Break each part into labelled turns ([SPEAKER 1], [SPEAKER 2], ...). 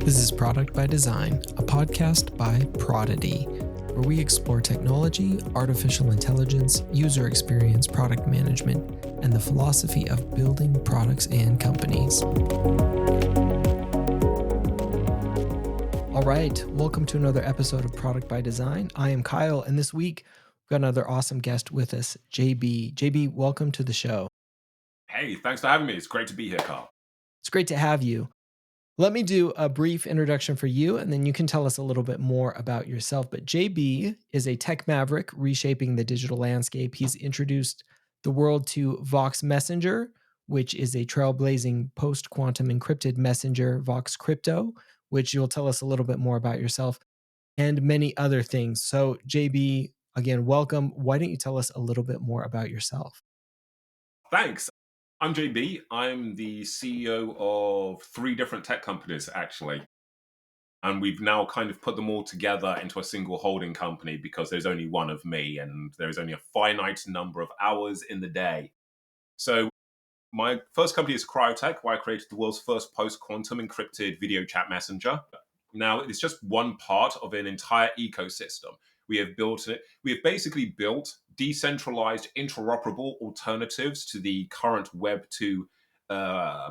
[SPEAKER 1] This is Product by Design, a podcast by Prodigy, where we explore technology, artificial intelligence, user experience, product management, and the philosophy of building products and companies. All right, welcome to another episode of Product by Design. I am Kyle, and this week we've got another awesome guest with us, JB. JB, welcome to the show.
[SPEAKER 2] Hey, thanks for having me. It's great to be here, Carl.
[SPEAKER 1] It's great to have you. Let me do a brief introduction for you, and then you can tell us a little bit more about yourself. But JB is a tech maverick reshaping the digital landscape. He's introduced the world to Vox Messenger, which is a trailblazing post-quantum encrypted messenger, Vox Crypto, which you'll tell us a little bit more about yourself, and many other things. So JB, again, welcome. Why don't you tell us a little bit more about yourself?
[SPEAKER 2] Thanks. I'm JB. I'm the CEO of 3 different tech companies, actually. And we've now kind of put them all together into a single holding company because there's only one of me and there's only a finite number of hours in the day. So my first company is Cryotech, where I created the world's first post-quantum encrypted video chat messenger. Now, it's just one part of an entire ecosystem. We have basically built decentralized, interoperable alternatives to the current Web 2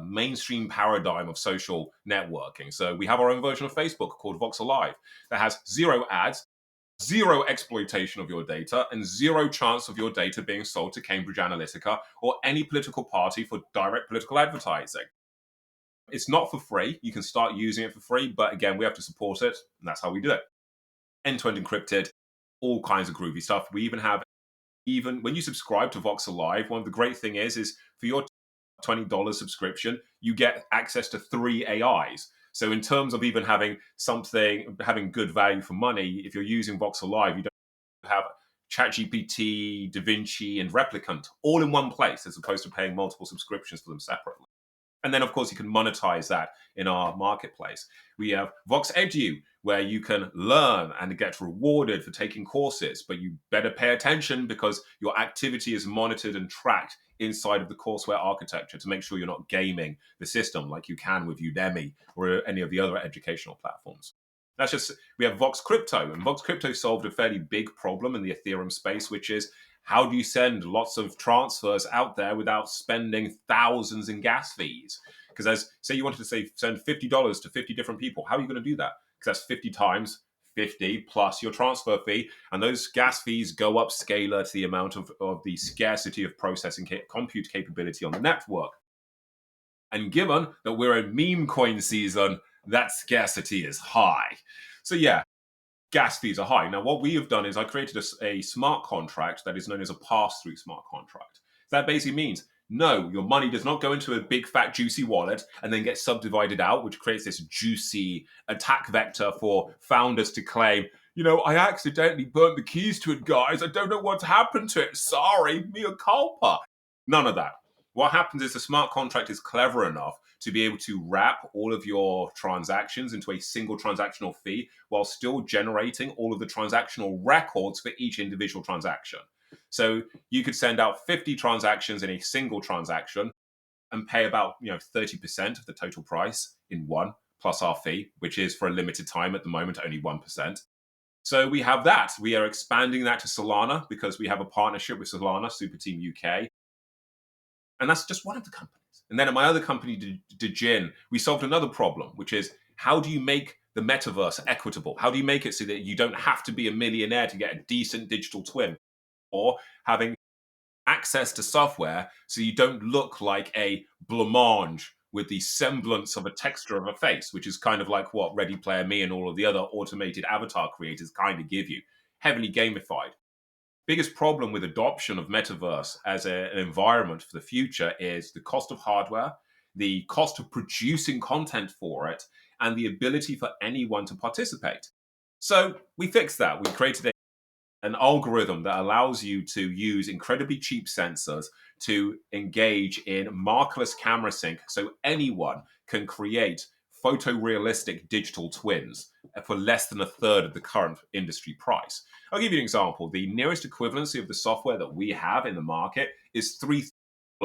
[SPEAKER 2] mainstream paradigm of social networking. So we have our own version of Facebook called Vox Alive that has 0 ads, 0 exploitation of your data, and 0 chance of your data being sold to Cambridge Analytica or any political party for direct political advertising. It's not for free. You can start using it for free, but again, we have to support it, and that's how we do it. End-to-end encrypted, all kinds of groovy stuff. We even have, when you subscribe to Vox Alive, one of the great thing is for your $20 subscription, you get access to 3 AIs. So in terms of even having good value for money, if you're using Vox Alive, you don't have ChatGPT, DaVinci, and Replicant all in one place, as opposed to paying multiple subscriptions for them separately. And then, of course, you can monetize that in our marketplace. We have Vox Edu, where you can learn and get rewarded for taking courses, but you better pay attention because your activity is monitored and tracked inside of the courseware architecture to make sure you're not gaming the system like you can with Udemy or any of the other educational platforms. We have Vox Crypto, and Vox Crypto solved a fairly big problem in the Ethereum space, which is how do you send lots of transfers out there without spending thousands in gas fees? Because say you wanted to send $50 to 50 different people, how are you going to do that? Because that's 50 times 50 plus your transfer fee, and those gas fees go up scalar to the amount of the scarcity of processing compute capability on the network. And given that we're in meme coin season, that scarcity is high. So yeah, gas fees are high. Now, what we have done is I created a smart contract that is known as a pass-through smart contract. That basically means, no, your money does not go into a big, fat, juicy wallet and then get subdivided out, which creates this juicy attack vector for founders to claim, I accidentally burnt the keys to it, guys. I don't know what's happened to it. Sorry, mea culpa. None of that. What happens is the smart contract is clever enough to be able to wrap all of your transactions into a single transactional fee while still generating all of the transactional records for each individual transaction. So you could send out 50 transactions in a single transaction and pay about 30% of the total price in one, plus our fee, which is for a limited time at the moment, only 1%. So we have that. We are expanding that to Solana because we have a partnership with Solana, Super Team UK. And that's just one of the companies. And then at my other company, Dejin, we solved another problem, which is how do you make the metaverse equitable? How do you make it so that you don't have to be a millionaire to get a decent digital twin, or having access to software so you don't look like a blancmange with the semblance of a texture of a face, which is kind of like what Ready Player Me and all of the other automated avatar creators kind of give you, heavily gamified. Biggest problem with adoption of metaverse as an environment for the future is the cost of hardware, the cost of producing content for it, and the ability for anyone to participate. So we fixed that. We created an algorithm that allows you to use incredibly cheap sensors to engage in markerless camera sync so anyone can create photorealistic digital twins for less than a third of the current industry price. I'll give you an example. The nearest equivalency of the software that we have in the market is $3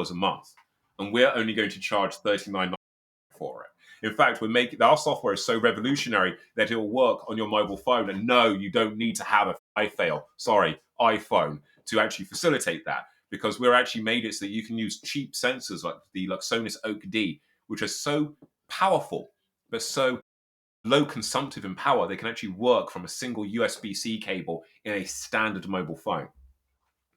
[SPEAKER 2] a month, and we're only going to charge $39 for it. In fact, we're making our software is so revolutionary that it will work on your mobile phone. And no, you don't need to have iPhone to actually facilitate that, because we're actually made it so that you can use cheap sensors like the Luxonis Oak D, which are so powerful but so low consumptive in power, they can actually work from a single USB-C cable in a standard mobile phone.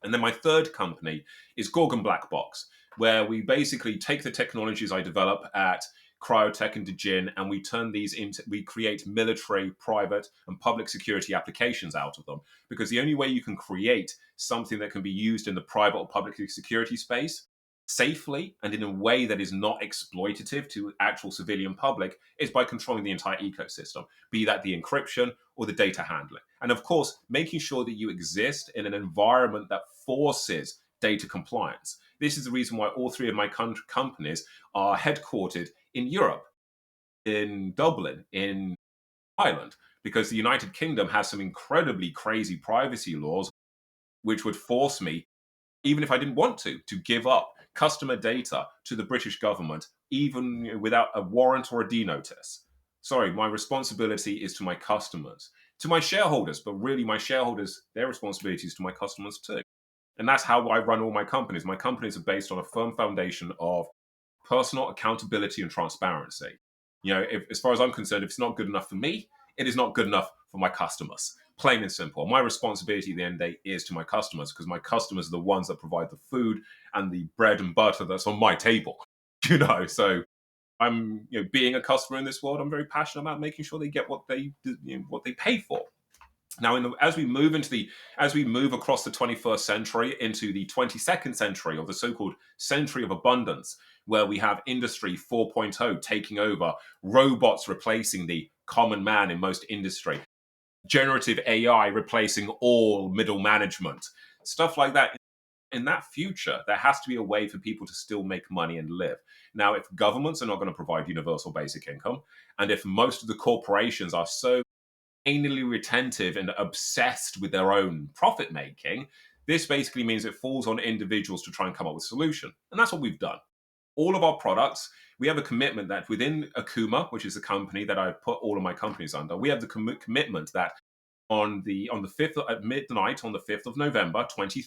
[SPEAKER 2] And then my third company is Gorgon Black Box, where we basically take the technologies I develop at Cryotech and Djinn, and we create military, private, and public security applications out of them. Because the only way you can create something that can be used in the private or public security space safely and in a way that is not exploitative to actual civilian public is by controlling the entire ecosystem, be that the encryption or the data handling. And of course, making sure that you exist in an environment that forces data compliance. This is the reason why all three of my companies are headquartered in Europe, in Dublin, in Ireland, because the United Kingdom has some incredibly crazy privacy laws which would force me, even if I didn't want to give up customer data to the British government, even without a warrant or a D notice. Sorry, my responsibility is to my customers, to my shareholders, but really my shareholders, their responsibility is to my customers too. And that's how I run all my companies. My companies are based on a firm foundation of personal accountability and transparency. As far as I'm concerned, if it's not good enough for me, it is not good enough for my customers. Plain and simple. My responsibility at the end of the day is to my customers, because my customers are the ones that provide the food and the bread and butter that's on my table. So I'm, being a customer in this world, I'm very passionate about making sure they get what they pay for. Now, as we move across the 21st century into the 22nd century, or the so-called century of abundance, where we have Industry 4.0 taking over, robots replacing the common man in most industry, generative AI replacing all middle management, stuff like that. In that future, there has to be a way for people to still make money and live. Now, if governments are not going to provide universal basic income, and if most of the corporations are so anally retentive and obsessed with their own profit making, this basically means it falls on individuals to try and come up with a solution. And that's what we've done. All of our products, we have a commitment that within Akuma, which is the company that I put all of my companies under, we have the commitment that on the 5th at midnight on the 5th of November 20,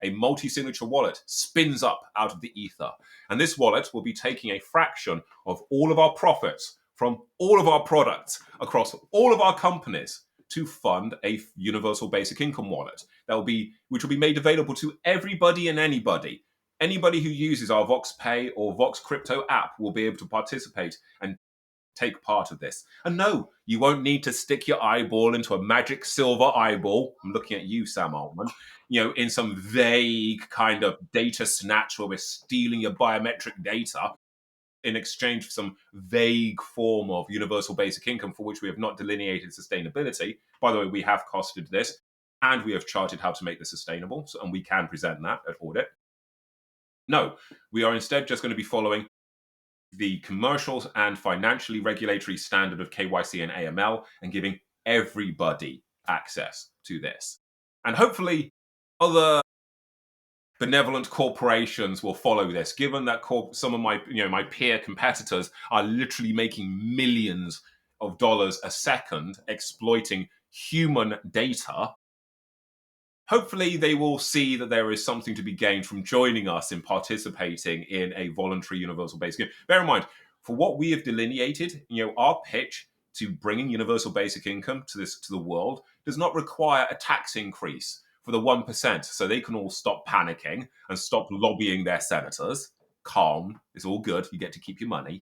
[SPEAKER 2] a multi-signature wallet spins up out of the ether. And this wallet will be taking a fraction of all of our profits from all of our products across all of our companies to fund a universal basic income wallet which will be made available to everybody and anybody. Anybody who uses our Vox Pay or Vox Crypto app will be able to participate and take part of this. And no, you won't need to stick your eyeball into a magic silver eyeball. I'm looking at you, Sam Altman, in some vague kind of data snatch where we're stealing your biometric data in exchange for some vague form of universal basic income for which we have not delineated sustainability. By the way, we have costed this and we have charted how to make this sustainable, and we can present that at audit. No, we are instead just going to be following the commercial and financially regulatory standard of KYC and AML and giving everybody access to this. And hopefully other benevolent corporations will follow this, given that some of my peer competitors are literally making millions of dollars a second exploiting human data. Hopefully they will see that there is something to be gained from joining us in participating in a voluntary universal basic income. Bear in mind, for what we have delineated, our pitch to bringing universal basic income to the world does not require a tax increase for the 1%, so they can all stop panicking and stop lobbying their senators. Calm, it's all good, you get to keep your money.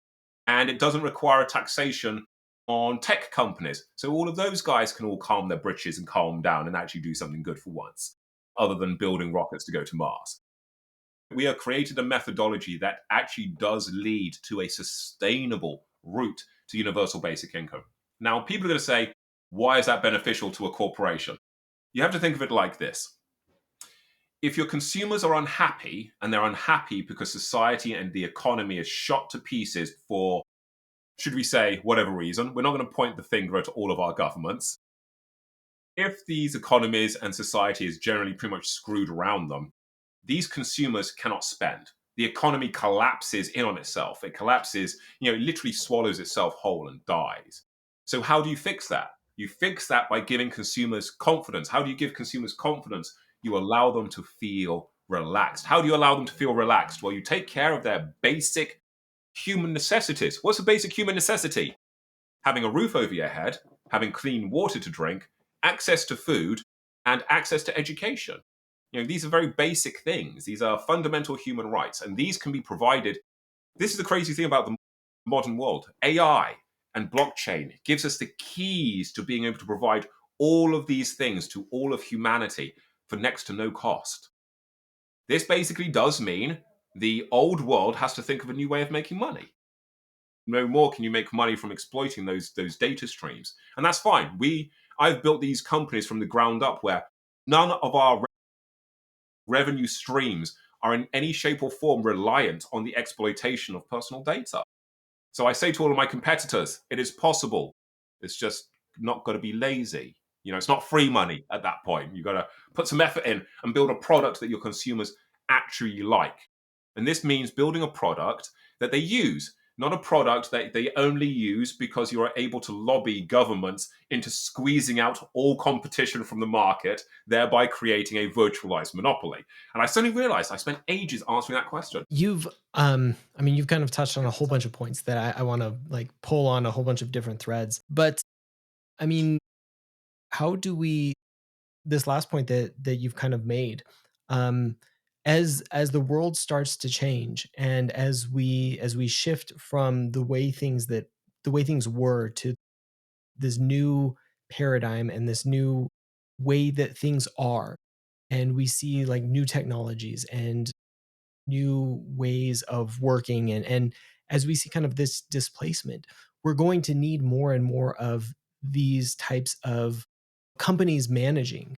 [SPEAKER 2] And it doesn't require a taxation on tech companies. So all of those guys can all calm their britches and calm down and actually do something good for once, other than building rockets to go to Mars. We have created a methodology that actually does lead to a sustainable route to universal basic income. Now, people are going to say, why is that beneficial to a corporation? You have to think of it like this. If your consumers are unhappy, and they're unhappy because society and the economy is shot to pieces for, should we say, whatever reason, we're not going to point the finger at all of our governments. If these economies and society is generally pretty much screwed around them, these consumers cannot spend. the economy collapses in on itself. It collapses, it literally swallows itself whole and dies. So how do you fix that? You fix that by giving consumers confidence. How do you give consumers confidence? You allow them to feel relaxed. How do you allow them to feel relaxed? Well, you take care of their basic human necessities. What's a basic human necessity? Having a roof over your head, having clean water to drink, access to food, and access to education. These are very basic things. These are fundamental human rights, and these can be provided. This is the crazy thing about the modern world. AI and blockchain gives us the keys to being able to provide all of these things to all of humanity for next to no cost. This basically does mean the old world has to think of a new way of making money. No more can you make money from exploiting those data streams, and that's fine. I've built these companies from the ground up where none of our revenue streams are in any shape or form reliant on the exploitation of personal data. So I say to all of my competitors, it is possible. It's just not got to be lazy. It's not free money at that point. You've got to put some effort in and build a product that your consumers actually like. And this means building a product that they use, not a product that they only use because you are able to lobby governments into squeezing out all competition from the market, thereby creating a virtualized monopoly. And I suddenly realized I spent ages answering that question.
[SPEAKER 1] You've you've kind of touched on a whole bunch of points that I want to like pull on a whole bunch of different threads. But I mean, how do we this last point that you've kind of made, um, as the world starts to change and as we shift from the way things were to this new paradigm and this new way that things are, and we see like new technologies and new ways of working, and as we see kind of this displacement, we're going to need more and more of these types of companies managing,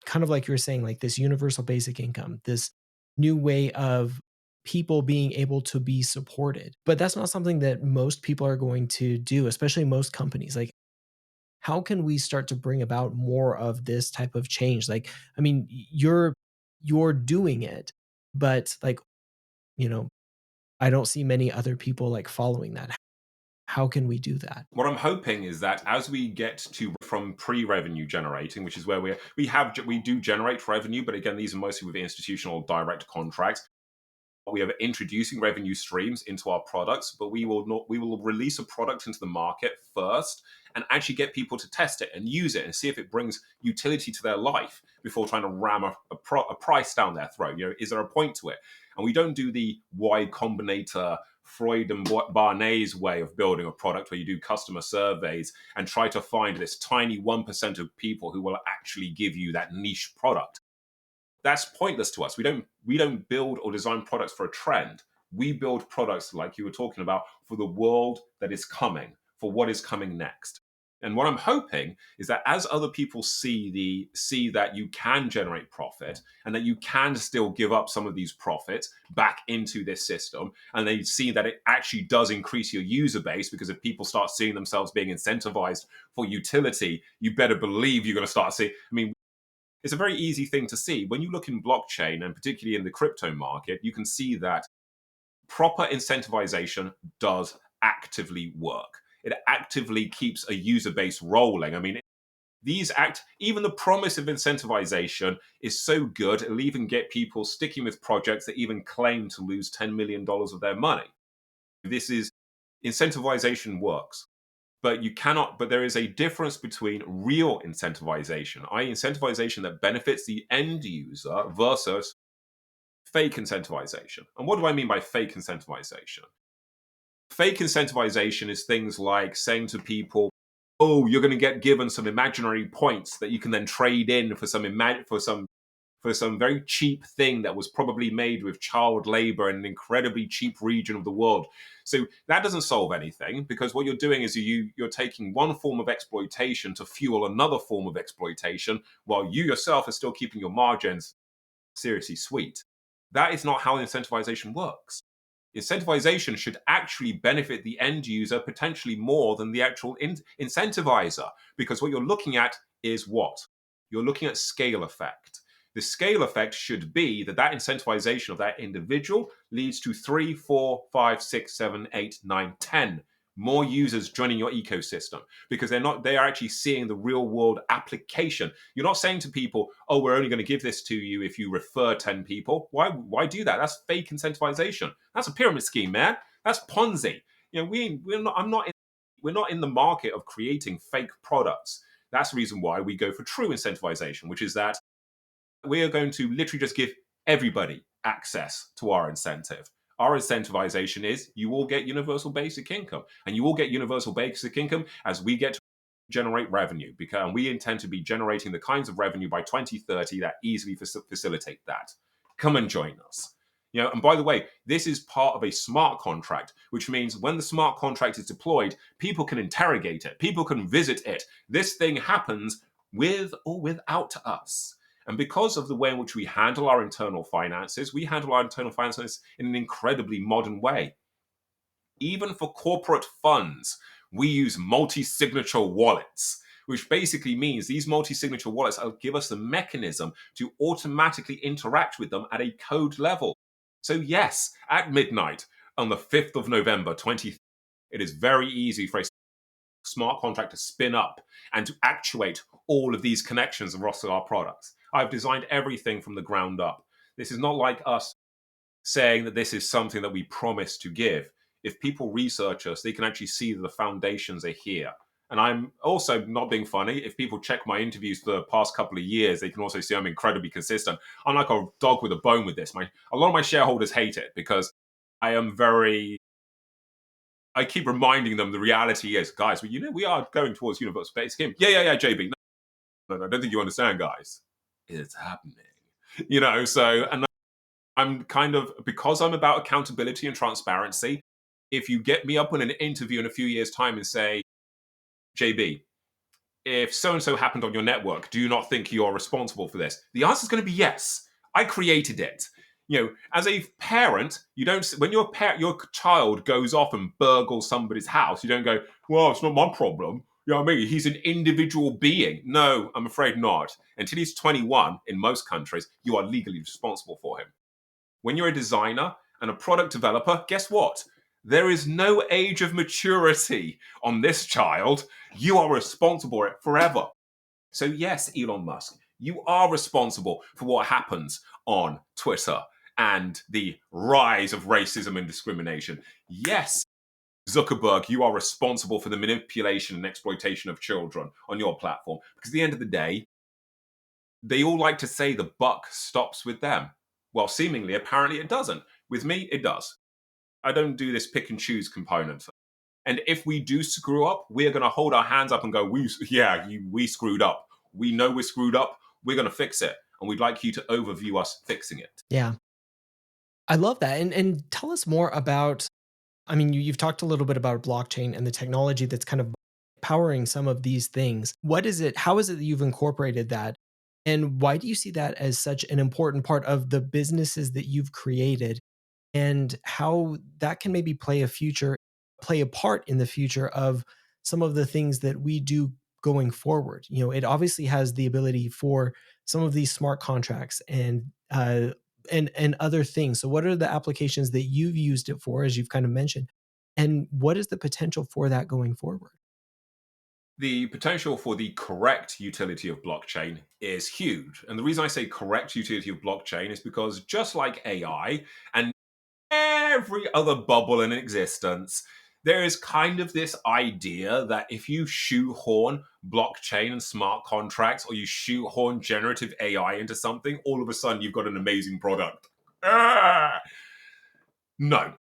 [SPEAKER 1] kind of like you were saying, like this universal basic income, this new way of people being able to be supported. But that's not something that most people are going to do, especially most companies. Like, how can we start to bring about more of this type of change? Like, I mean, you're doing it, but like, you know, I don't see many other people like following that. How can we do that?
[SPEAKER 2] What I'm hoping is that as we get to from pre-revenue generating, which is where we do generate revenue, but again, these are mostly with institutional direct contracts. We are introducing revenue streams into our products, but we will release a product into the market first and actually get people to test it and use it and see if it brings utility to their life before trying to ram a price down their throat. Is there a point to it? And we don't do the Y Combinator, Freud and Barnet's way of building a product where you do customer surveys and try to find this tiny 1% of people who will actually give you that niche product. That's pointless to us. We don't build or design products for a trend. We build products, like you were talking about, for the world that is coming, for what is coming next. And what I'm hoping is that as other people see that you can generate profit and that you can still give up some of these profits back into this system, and they see that it actually does increase your user base, because if people start seeing themselves being incentivized for utility, you better believe you're going to start seeing. I mean, it's a very easy thing to see. When you look in blockchain, and particularly in the crypto market, you can see that proper incentivization does actively work. It actively keeps a user base rolling. I mean, even the promise of incentivization is so good, it'll even get people sticking with projects that even claim to lose $10 million of their money. Incentivization works. But there is a difference between real incentivization, i.e., incentivization that benefits the end user, versus fake incentivization. And what do I mean by fake incentivization? Fake incentivization is things like saying to people, "Oh, you're going to get given some imaginary points that you can then trade in for some very cheap thing that was probably made with child labor in an incredibly cheap region of the world." So that doesn't solve anything, because what you're doing is you're taking one form of exploitation to fuel another form of exploitation, while you yourself are still keeping your margins seriously sweet. That is not how incentivization works. Incentivization should actually benefit the end user potentially more than the actual incentivizer, because what you're looking at is what? You're looking at scale effect. The scale effect should be that incentivization of that individual leads to 3, 4, 5, 6, 7, 8, 9, 10 more users joining your ecosystem, because they are actually seeing the real world application. You're not saying to people, oh, we're only going to give this to you if you refer 10 people. Why do that? That's fake incentivization. That's a pyramid scheme, man. That's Ponzi. We're not in the market of creating fake products. That's the reason why we go for true incentivization, which is that we are going to literally just give everybody access to our incentive. Our incentivization is you all get universal basic income, and you all get universal basic income as we get to generate revenue, because we intend to be generating the kinds of revenue by 2030 that easily facilitate that. Come and join us. And by the way, this is part of a smart contract, which means when the smart contract is deployed, people can interrogate it, people can visit it. This thing happens with or without us. And because of the way in which we handle our internal finances, we handle our internal finances in an incredibly modern way. Even for corporate funds, we use multi-signature wallets, which basically means these multi-signature wallets give us the mechanism to automatically interact with them at a code level. So yes, at midnight on the 5th of November, 20, it is very easy for a smart contract to spin up and to actuate all of these connections across our products. I've designed everything from the ground up. This is not like us saying that this is something that we promise to give. If people research us, they can actually see that the foundations are here. And I'm also not being funny. If people check my interviews for the past couple of years, they can also see I'm incredibly consistent. I'm like a dog with a bone with this. A lot of my shareholders hate it because I am very I keep reminding them the reality is, guys, we are going towards universal basic income. Yeah, JB. No, I don't think you understand, guys. It's happening. And I'm kind of, because I'm about accountability and transparency, if you get me up in an interview in a few years' time and say, JB, if so-and-so happened on your network, do you not think you're responsible for this? The answer is going to be yes. I created it. As a parent, you don't, when your child goes off and burgles somebody's house, you don't go, well, it's not my problem. You know what I mean? He's an individual being. No, I'm afraid not. Until he's 21, in most countries, you are legally responsible for him. When you're a designer and a product developer, guess what? There is no age of maturity on this child. You are responsible for it forever. So yes, Elon Musk, you are responsible for what happens on Twitter and the rise of racism and discrimination. Yes, Zuckerberg, you are responsible for the manipulation and exploitation of children on your platform. Because at the end of the day, they all like to say the buck stops with them. Well, seemingly, apparently it doesn't. With me, it does. I don't do this pick and choose component. And if we do screw up, we're going to hold our hands up and go, we screwed up. We know we're screwed up. We're going to fix it. And we'd like you to overview us fixing it.
[SPEAKER 1] Yeah. I love that. And tell us more about, I mean, you've talked a little bit about blockchain and the technology that's kind of powering some of these things. What is it? How is it that you've incorporated that? And why do you see that as such an important part of the businesses that you've created, and how that can maybe play a part in the future of some of the things that we do going forward? It obviously has the ability for some of these smart contracts and other things. So what are the applications that you've used it for, as you've kind of mentioned? And what is the potential for that going forward?
[SPEAKER 2] The potential for the correct utility of blockchain is huge. And the reason I say correct utility of blockchain is because just like AI and every other bubble in existence, there is kind of this idea that if you shoehorn blockchain and smart contracts, or you shoehorn generative AI into something, all of a sudden you've got an amazing product. No.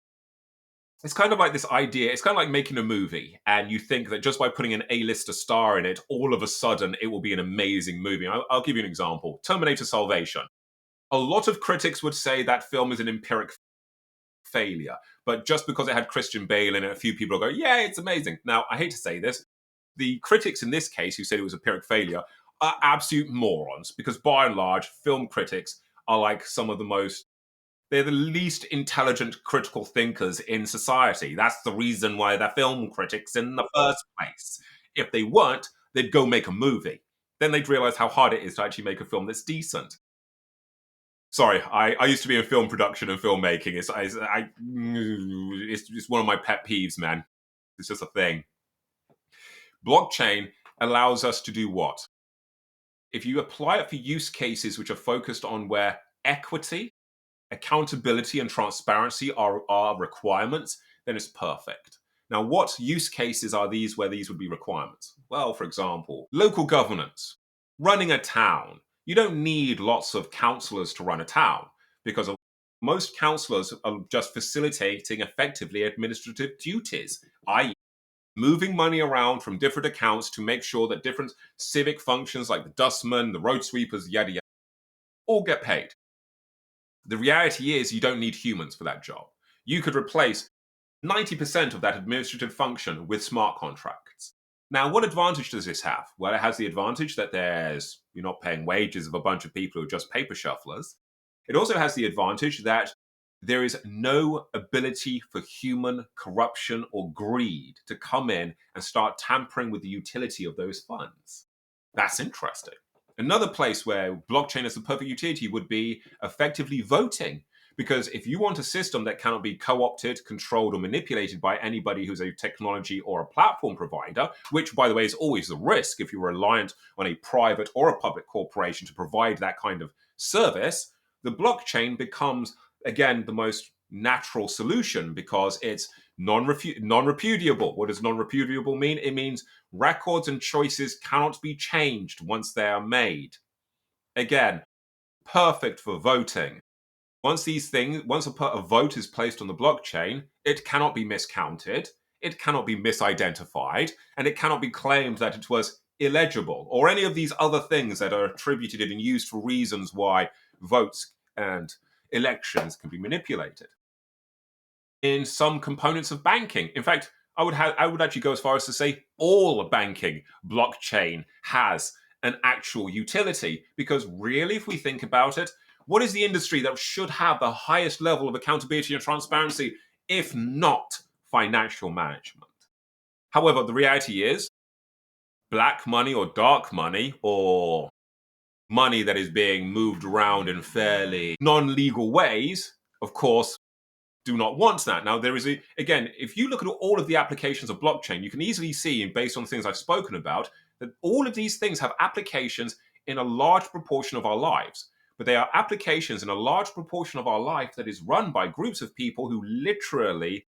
[SPEAKER 2] It's kind of like this idea, it's kind of like making a movie, and you think that just by putting an A-lister star in it, all of a sudden it will be an amazing movie. I'll give you an example. Terminator Salvation. A lot of critics would say that film is an empiric failure. But just because it had Christian Bale in it, a few people will go, yeah, it's amazing. Now, I hate to say this, the critics in this case who said it was a Pyrrhic failure are absolute morons, because by and large, film critics are like some of the most, they're the least intelligent critical thinkers in society. That's the reason why they're film critics in the first place. If they weren't, they'd go make a movie. Then they'd realize how hard it is to actually make a film that's decent. Sorry, I used to be in film production and filmmaking. It's one of my pet peeves, man. It's just a thing. Blockchain allows us to do what? If you apply it for use cases which are focused on where equity, accountability, and transparency are requirements, then it's perfect. Now, what use cases are these where these would be requirements? Well, for example, local governance, running a town. You don't need lots of councillors to run a town because most councillors are just facilitating effectively administrative duties, i.e., moving money around from different accounts to make sure that different civic functions like the dustmen, the road sweepers, yada yada, all get paid. The reality is you don't need humans for that job. You could replace 90% of that administrative function with smart contracts. Now, what advantage does this have? Well, it has the advantage that you're not paying wages of a bunch of people who are just paper shufflers. It also has the advantage that there is no ability for human corruption or greed to come in and start tampering with the utility of those funds. That's interesting. Another place where blockchain is the perfect utility would be effectively voting. Because if you want a system that cannot be co opted, controlled, or manipulated by anybody who's a technology or a platform provider, which, by the way, is always the risk if you're reliant on a private or a public corporation to provide that kind of service, the blockchain becomes, again, the most natural solution because it's non-repudiable. What does non-repudiable mean? It means records and choices cannot be changed once they are made. Again, perfect for voting. Once a vote is placed on the blockchain, it cannot be miscounted, it cannot be misidentified, and it cannot be claimed that it was illegible or any of these other things that are attributed and used for reasons why votes and elections can be manipulated. In some components of banking, in fact, I would actually go as far as to say all banking blockchain has an actual utility because really, if we think about it, what is the industry that should have the highest level of accountability and transparency, if not financial management? However, the reality is black money or dark money or money that is being moved around in fairly non-legal ways, of course, do not want that. Now, again, if you look at all of the applications of blockchain, you can easily see, based on the things I've spoken about, that all of these things have applications in a large proportion of our lives. But they are applications in a large proportion of our life that is run by groups of people who literally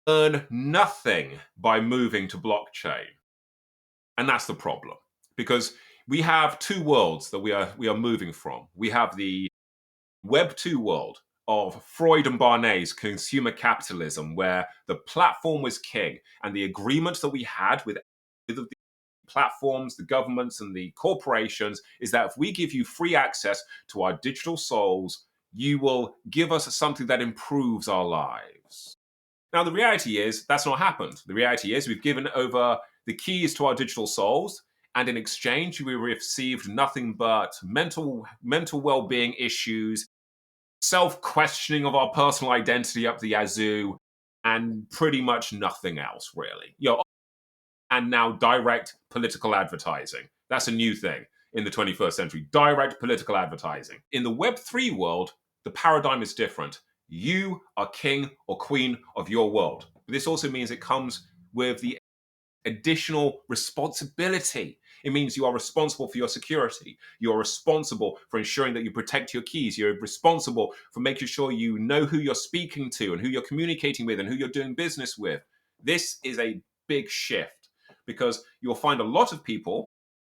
[SPEAKER 2] earn nothing by moving to blockchain. And that's the problem. Because we have two worlds that we are moving from. We have the Web 2 world of Freud and Barnet's consumer capitalism, where the platform was king, and the agreements that we had with the platforms, the governments, and the corporations is that if we give you free access to our digital souls, you will give us something that improves our lives. Now, the reality is that's not happened. The reality is we've given over the keys to our digital souls, and in exchange, we received nothing but mental well-being issues, self-questioning of our personal identity up the yazoo, and pretty much nothing else, really. And now direct political advertising. That's a new thing in the 21st century. Direct political advertising. In the Web3 world, the paradigm is different. You are king or queen of your world. This also means it comes with the additional responsibility. It means you are responsible for your security. You're responsible for ensuring that you protect your keys. You're responsible for making sure you know who you're speaking to and who you're communicating with and who you're doing business with. This is a big shift because you'll find a lot of people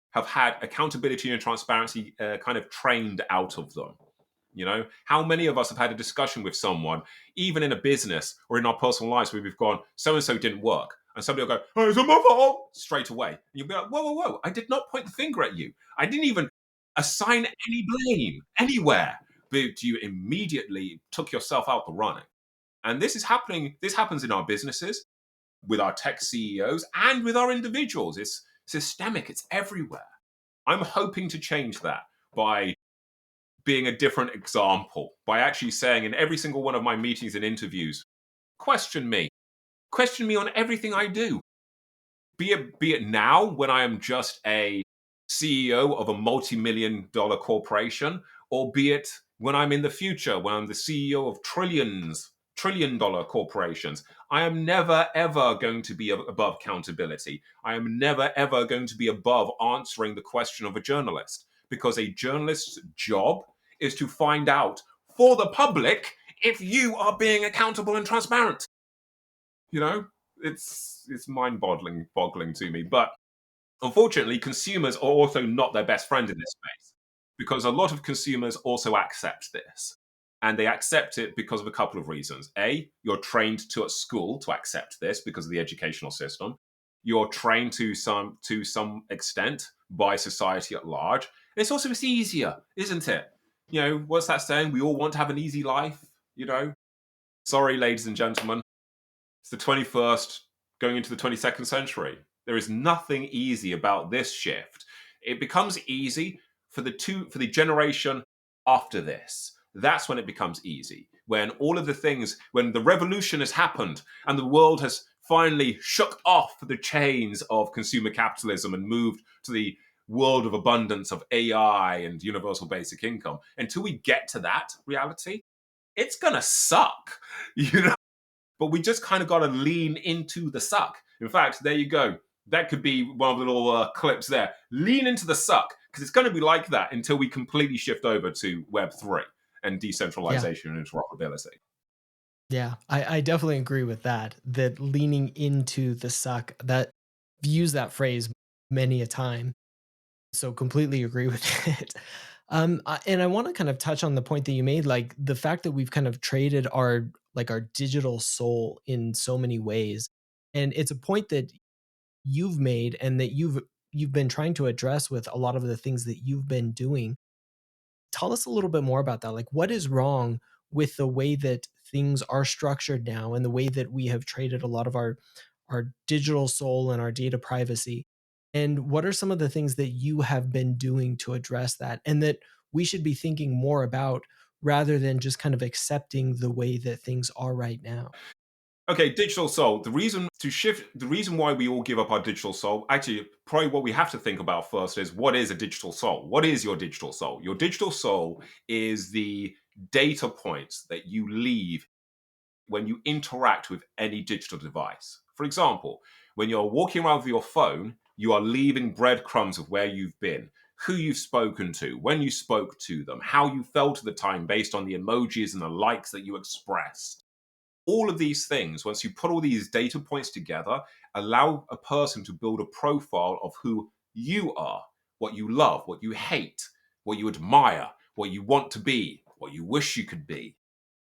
[SPEAKER 2] have had accountability and transparency kind of trained out of them. You know, how many of us have had a discussion with someone, even in a business or in our personal lives, where we've gone, so and so didn't work. And somebody will go, oh, it's my fault, straight away. And you'll be like, whoa, whoa, whoa. I did not point the finger at you. I didn't even assign any blame anywhere. But you immediately took yourself out the running. And this is happening. This happens in our businesses, with our tech CEOs, and with our individuals. It's systemic. It's everywhere. I'm hoping to change that by being a different example, by actually saying in every single one of my meetings and interviews, question me on everything I do. Be it now when I am just a CEO of a multi-million-dollar corporation, or be it when I'm in the future, when I'm the CEO of trillion-dollar corporations. I am never, ever going to be above accountability. I am never, ever going to be above answering the question of a journalist, because a journalist's job is to find out for the public if you are being accountable and transparent. You know, it's mind-boggling to me. But unfortunately, consumers are also not their best friend in this space, because a lot of consumers also accept this. And they accept it because of a couple of reasons. A, you're trained to at school to accept this because of the educational system. You're trained to some extent by society at large. And it's also it's easier, isn't it? You know, what's that saying? We all want to have an easy life, you know? Sorry, ladies and gentlemen. It's the 21st going into the 22nd century. There is nothing easy about this shift. It becomes easy for the generation after this. That's when it becomes easy. When all of the things, when the revolution has happened and the world has finally shook off the chains of consumer capitalism and moved to the world of abundance of AI and universal basic income. Until we get to that reality, it's gonna suck. You know, but we just kind of got to lean into the suck. In fact, there you go. That could be one of the little clips there. Lean into the suck, because it's going to be like that until we completely shift over to Web3 and
[SPEAKER 1] Yeah.
[SPEAKER 2] decentralization and interoperability.
[SPEAKER 1] Yeah, I definitely agree with that. That leaning into the suck, that I've used that phrase many a time. So completely agree with it. And I want to kind of touch on the point that you made, like the fact that we've kind of traded our digital soul in so many ways. And it's a point that you've made and that you've been trying to address with a lot of the things that you've been doing. Tell us a little bit more about that. Like, what is wrong with the way that things are structured now and the way that we have traded a lot of our digital soul and our data privacy? And what are some of the things that you have been doing to address that and that we should be thinking more about rather than just kind of accepting the way that things are right now?
[SPEAKER 2] Okay, digital soul. The reason why we all give up our digital soul, actually, probably what we have to think about first is, what is a digital soul? What is your digital soul? Your digital soul is the data points that you leave when you interact with any digital device. For example, when you're walking around with your phone, you are leaving breadcrumbs of where you've been, who you've spoken to, when you spoke to them, how you felt at the time based on the emojis and the likes that you expressed. All of these things, once you put all these data points together, allow a person to build a profile of who you are, what you love, what you hate, what you admire, what you want to be, what you wish you could be.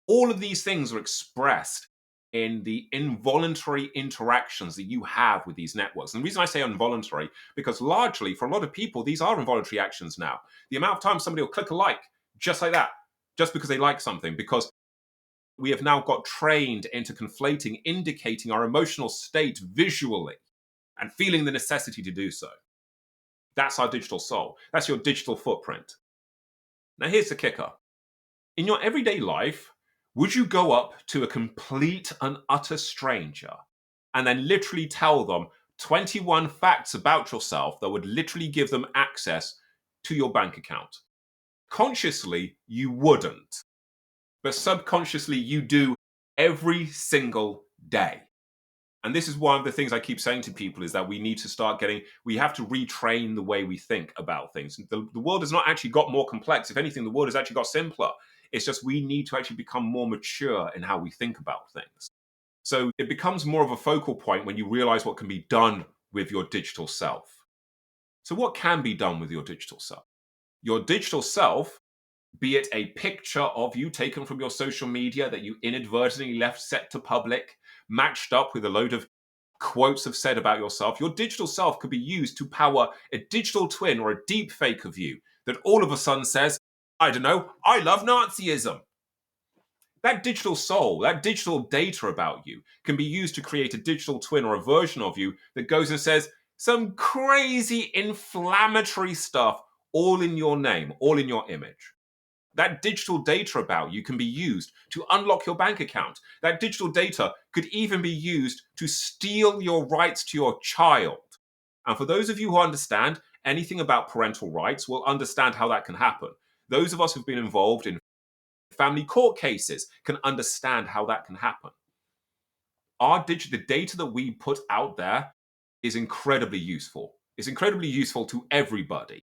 [SPEAKER 2] All of these things are expressed in the involuntary interactions that you have with these networks. And the reason I say involuntary, because largely for a lot of people, these are involuntary actions now. The amount of time somebody will click a like, just like that, just because they like something, because we have now got trained into conflating, indicating our emotional state visually and feeling the necessity to do so. That's our digital soul. That's your digital footprint. Now, here's the kicker. In your everyday life, would you go up to a complete and utter stranger and then literally tell them 21 facts about yourself that would literally give them access to your bank account? Consciously, you wouldn't, but subconsciously, you do every single day. And this is one of the things I keep saying to people, is that we need to start we have to retrain the way we think about things. The world has not actually got more complex. If anything, the world has actually got simpler. It's just we need to actually become more mature in how we think about things. So it becomes more of a focal point when you realize what can be done with your digital self. So what can be done with your digital self? Your digital self, be it a picture of you taken from your social media that you inadvertently left set to public, matched up with a load of quotes have said about yourself, your digital self could be used to power a digital twin or a deep fake of you that all of a sudden says, I don't know, I love Nazism. That digital soul, that digital data about you can be used to create a digital twin or a version of you that goes and says some crazy inflammatory stuff all in your name, all in your image. That digital data about you can be used to unlock your bank account. That digital data could even be used to steal your rights to your child. And for those of you who understand anything about parental rights will understand how that can happen. Those of us who've been involved in family court cases can understand how that can happen. The data that we put out there is incredibly useful. It's incredibly useful to everybody.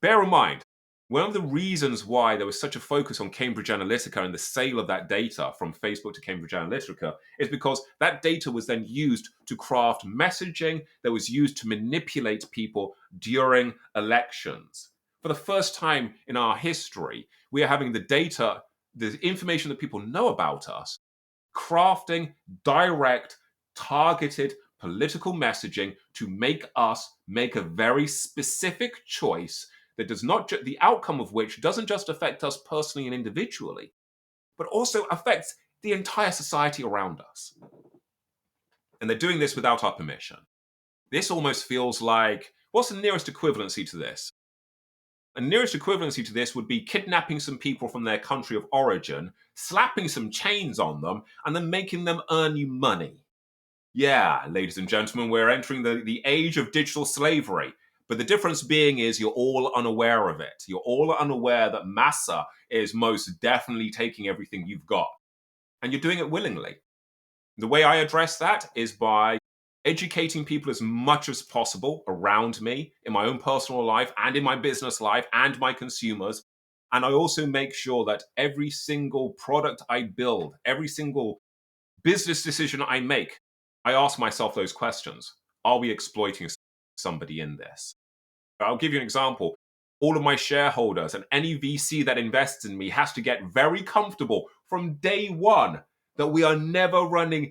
[SPEAKER 2] Bear in mind, one of the reasons why there was such a focus on Cambridge Analytica and the sale of that data from Facebook to Cambridge Analytica is because that data was then used to craft messaging that was used to manipulate people during elections. For the first time in our history, we are having the data, the information that people know about us, crafting direct, targeted political messaging to make us make a very specific choice that does not the outcome of which doesn't just affect us personally and individually, but also affects the entire society around us. And they're doing this without our permission. This almost feels like, what's the nearest equivalency to this? A nearest equivalency to this would be kidnapping some people from their country of origin, slapping some chains on them, and then making them earn you money. Yeah, ladies and gentlemen, we're entering the age of digital slavery. But the difference being is you're all unaware of it. You're all unaware that massa is most definitely taking everything you've got. And you're doing it willingly. The way I address that is by educating people as much as possible around me in my own personal life and in my business life and my consumers. And I also make sure that every single product I build, every single business decision I make, I ask myself those questions. Are we exploiting somebody in this? I'll give you an example. All of my shareholders and any VC that invests in me has to get very comfortable from day one that we are never running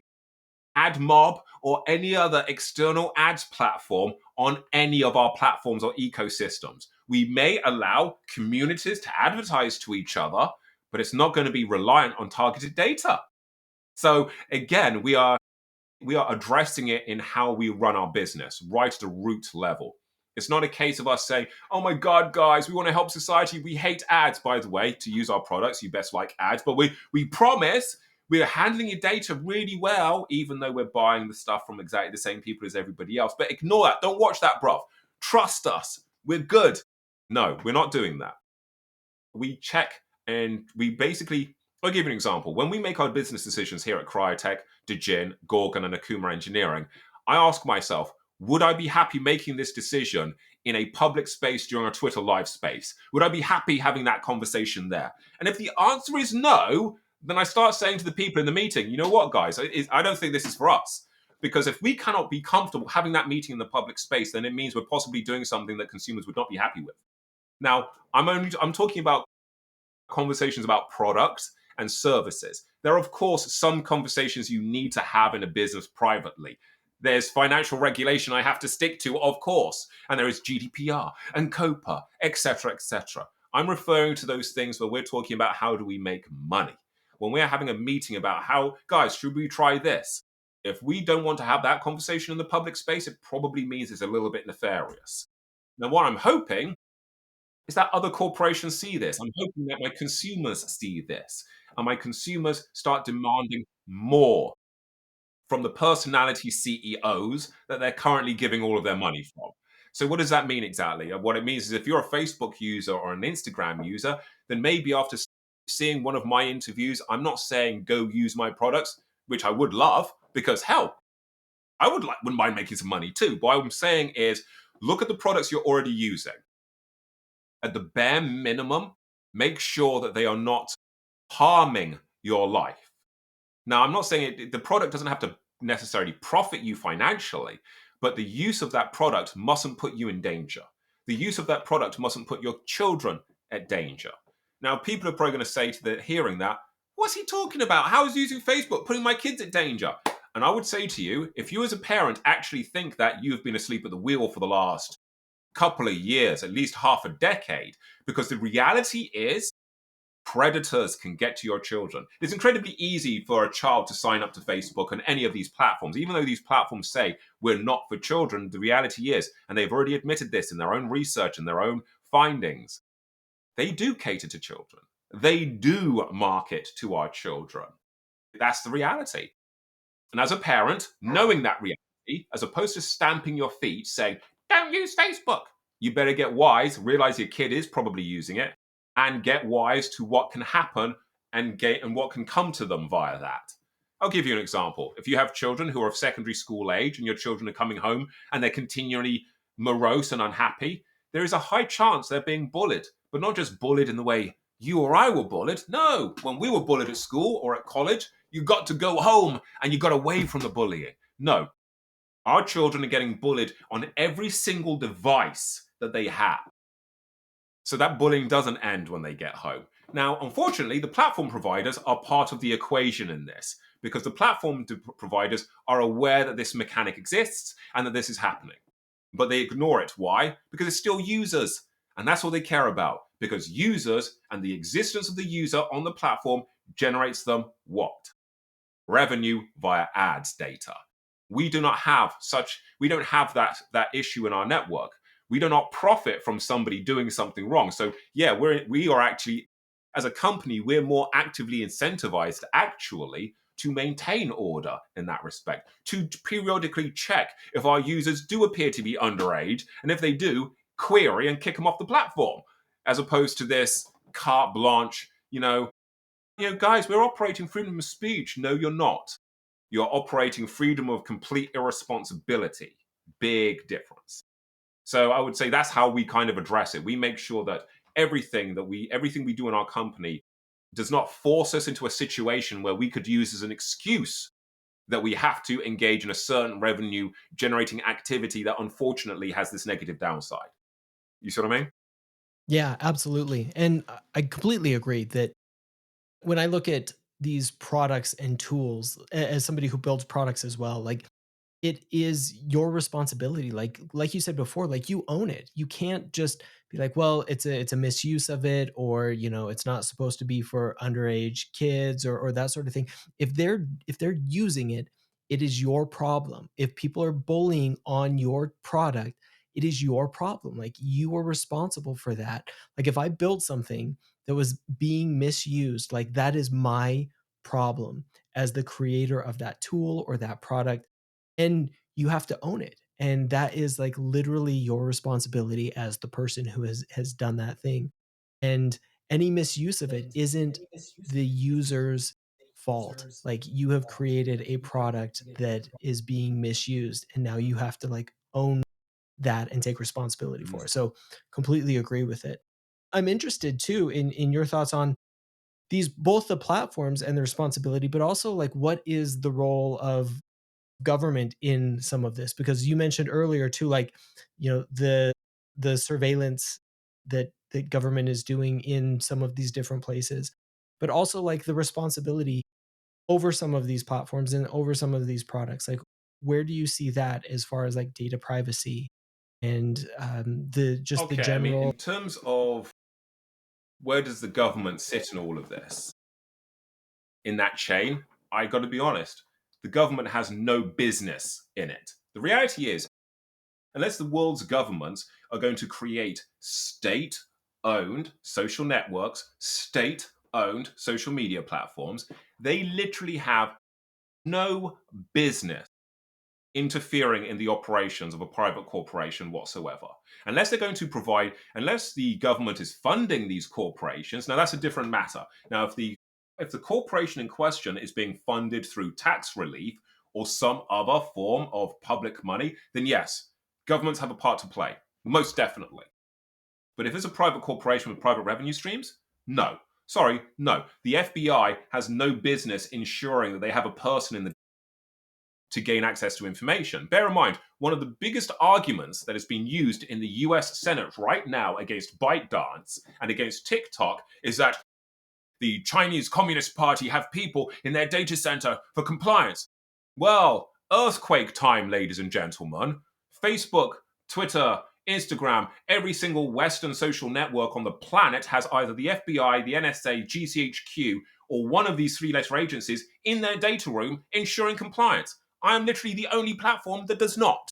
[SPEAKER 2] AdMob or any other external ads platform on any of our platforms or ecosystems. We may allow communities to advertise to each other, but it's not going to be reliant on targeted data. So again, we are addressing it in how we run our business, right at the root level. It's not a case of us saying, oh my God, guys, we want to help society. We hate ads, by the way. To use our products, you best like ads. But we promise we are handling your data really well, even though we're buying the stuff from exactly the same people as everybody else. But ignore that. Don't watch that, bruv. Trust us. We're good. No, we're not doing that. We check and we basically, I'll give you an example. When we make our business decisions here at Cryotech, Dejin, Gorgon, and Akuma Engineering, I ask myself, would I be happy making this decision in a public space during a Twitter live space? Would I be happy having that conversation there? And if the answer is no, then I start saying to the people in the meeting, you know what, guys, I don't think this is for us. Because if we cannot be comfortable having that meeting in the public space, then it means we're possibly doing something that consumers would not be happy with. Now, I'm talking about conversations about products and services. There are, of course, some conversations you need to have in a business privately. There's financial regulation I have to stick to, of course, and there is GDPR and COPA, etc., etc. I'm referring to those things where we're talking about how do we make money. When we're having a meeting about how, guys, should we try this? If we don't want to have that conversation in the public space, it probably means it's a little bit nefarious. Now, what I'm hoping is that other corporations see this. I'm hoping that my consumers see this, and my consumers start demanding more from the personality CEOs that they're currently giving all of their money from. So, what does that mean exactly? What it means is if you're a Facebook user or an Instagram user, then maybe after seeing one of my interviews, I'm not saying go use my products, which I would love, because hell, wouldn't mind making some money too. But what I'm saying is look at the products you're already using. At the bare minimum, make sure that they are not harming your life. Now, I'm not saying the product doesn't have to necessarily profit you financially, but the use of that product mustn't put you in danger. The use of that product mustn't put your children at danger. Now, people are probably going to say to the hearing that, what's he talking about? How is using Facebook putting my kids at danger? And I would say to you, if you as a parent actually think that you've been asleep at the wheel for the last couple of years, at least half a decade, because the reality is predators can get to your children. It's incredibly easy for a child to sign up to Facebook and any of these platforms. Even though these platforms say we're not for children, the reality is, and they've already admitted this in their own research and their own findings, they do cater to children. They do market to our children. That's the reality. And as a parent, knowing that reality, as opposed to stamping your feet saying, don't use Facebook, you better get wise, realize your kid is probably using it, and get wise to what can happen and what can come to them via that. I'll give you an example. If you have children who are of secondary school age and your children are coming home and they're continually morose and unhappy, there is a high chance they're being bullied, but not just bullied in the way you or I were bullied. No, when we were bullied at school or at college, you got to go home and you got away from the bullying. No, our children are getting bullied on every single device that they have. So that bullying doesn't end when they get home. Now, unfortunately, the platform providers are part of the equation in this because the platform providers are aware that this mechanic exists and that this is happening. But they ignore it. Why? Because it's still users. And that's all they care about. Because users and the existence of the user on the platform generates them what? Revenue via ads data. We don't have that issue in our network. We do not profit from somebody doing something wrong. So yeah, we are actually, as a company, we're more actively incentivized actually to maintain order in that respect, to periodically check if our users do appear to be underage, and if they do, query and kick them off the platform, as opposed to this carte blanche, guys, we're operating freedom of speech. No, you're not. You're operating freedom of complete irresponsibility. Big difference. So I would say that's how we kind of address it. We make sure that everything we do in our company does not force us into a situation where we could use as an excuse that we have to engage in a certain revenue generating activity that unfortunately has this negative downside. You see what I mean?
[SPEAKER 1] Yeah, absolutely. And I completely agree that when I look at these products and tools, as somebody who builds products as well, like it is your responsibility. Like you said before, like you own it. You can't just be like, well, it's a misuse of it, or it's not supposed to be for underage kids or that sort of thing. If they're using it, it is your problem. If people are bullying on your product, it is your problem. Like you are responsible for that. Like if I built something that was being misused, like that is my problem as the creator of that tool or that product, and you have to own it. And that is like literally your responsibility as the person who has done that thing. And any misuse of it isn't the user's fault. Like you have created a product that is being misused, and now you have to like own that and take responsibility for it. So completely agree with it. I'm interested too in your thoughts on these, both the platforms and the responsibility, but also like what is the role of government in some of this? Because you mentioned earlier too, like the surveillance that government is doing in some of these different places, but also like the responsibility over some of these platforms and over some of these products. Like where do you see that as far as like data privacy and the
[SPEAKER 2] Okay, I mean,
[SPEAKER 1] general.
[SPEAKER 2] in terms of where does the government sit in all of this? In that chain, I got to be honest, the government has no business in it. The reality is, unless the world's governments are going to create state owned social networks, state owned social media platforms, they literally have no business interfering in the operations of a private corporation whatsoever. Unless the government is funding these corporations, now that's a different matter. Now, if the corporation in question is being funded through tax relief or some other form of public money, then yes, governments have a part to play, most definitely. But if it's a private corporation with private revenue streams, no. Sorry, no. The FBI has no business ensuring that they have a person in the to gain access to information. Bear in mind, one of the biggest arguments that is being used in the US Senate right now against ByteDance and against TikTok is that the Chinese Communist Party have people in their data center for compliance. Well, earthquake time, ladies and gentlemen. Facebook, Twitter, Instagram, every single Western social network on the planet has either the FBI, the NSA, GCHQ, or one of these three-letter agencies in their data room ensuring compliance. I am literally the only platform that does not.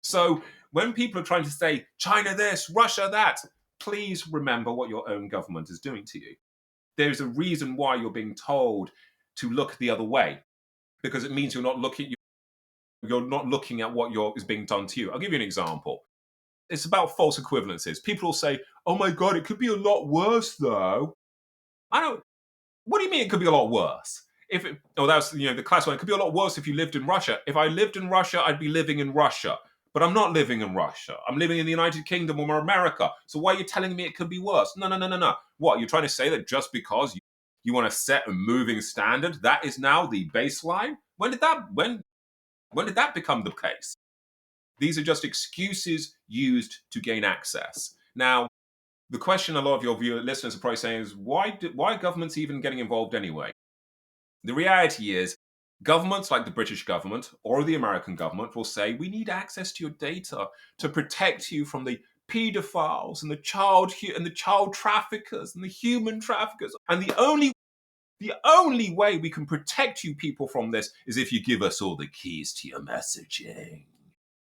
[SPEAKER 2] So when people are trying to say China this, Russia that, please remember what your own government is doing to you. There's a reason why you're being told to look the other way, because it means you're not looking at what is being done to you. I'll give you an example. it's about false equivalences. People will say, "Oh my god, it could be a lot worse though." I don't. What do you mean it could be a lot worse? If it, oh, that's the class one. It could be a lot worse if you lived in Russia. If I lived in Russia, I'd be living in Russia. But I'm not living in Russia. I'm living in the United Kingdom or America. So why are you telling me it could be worse? No, no, no, no, no. What, you're trying to say that just because you want to set a moving standard, that is now the baseline? When did that become the case? These are just excuses used to gain access. Now, the question a lot of your viewer listeners are probably saying is why are governments even getting involved anyway? The reality is, governments like the British government or the American government will say, we need access to your data to protect you from the pedophiles and the child traffickers and the human traffickers. And the only way we can protect you people from this is if you give us all the keys to your messaging.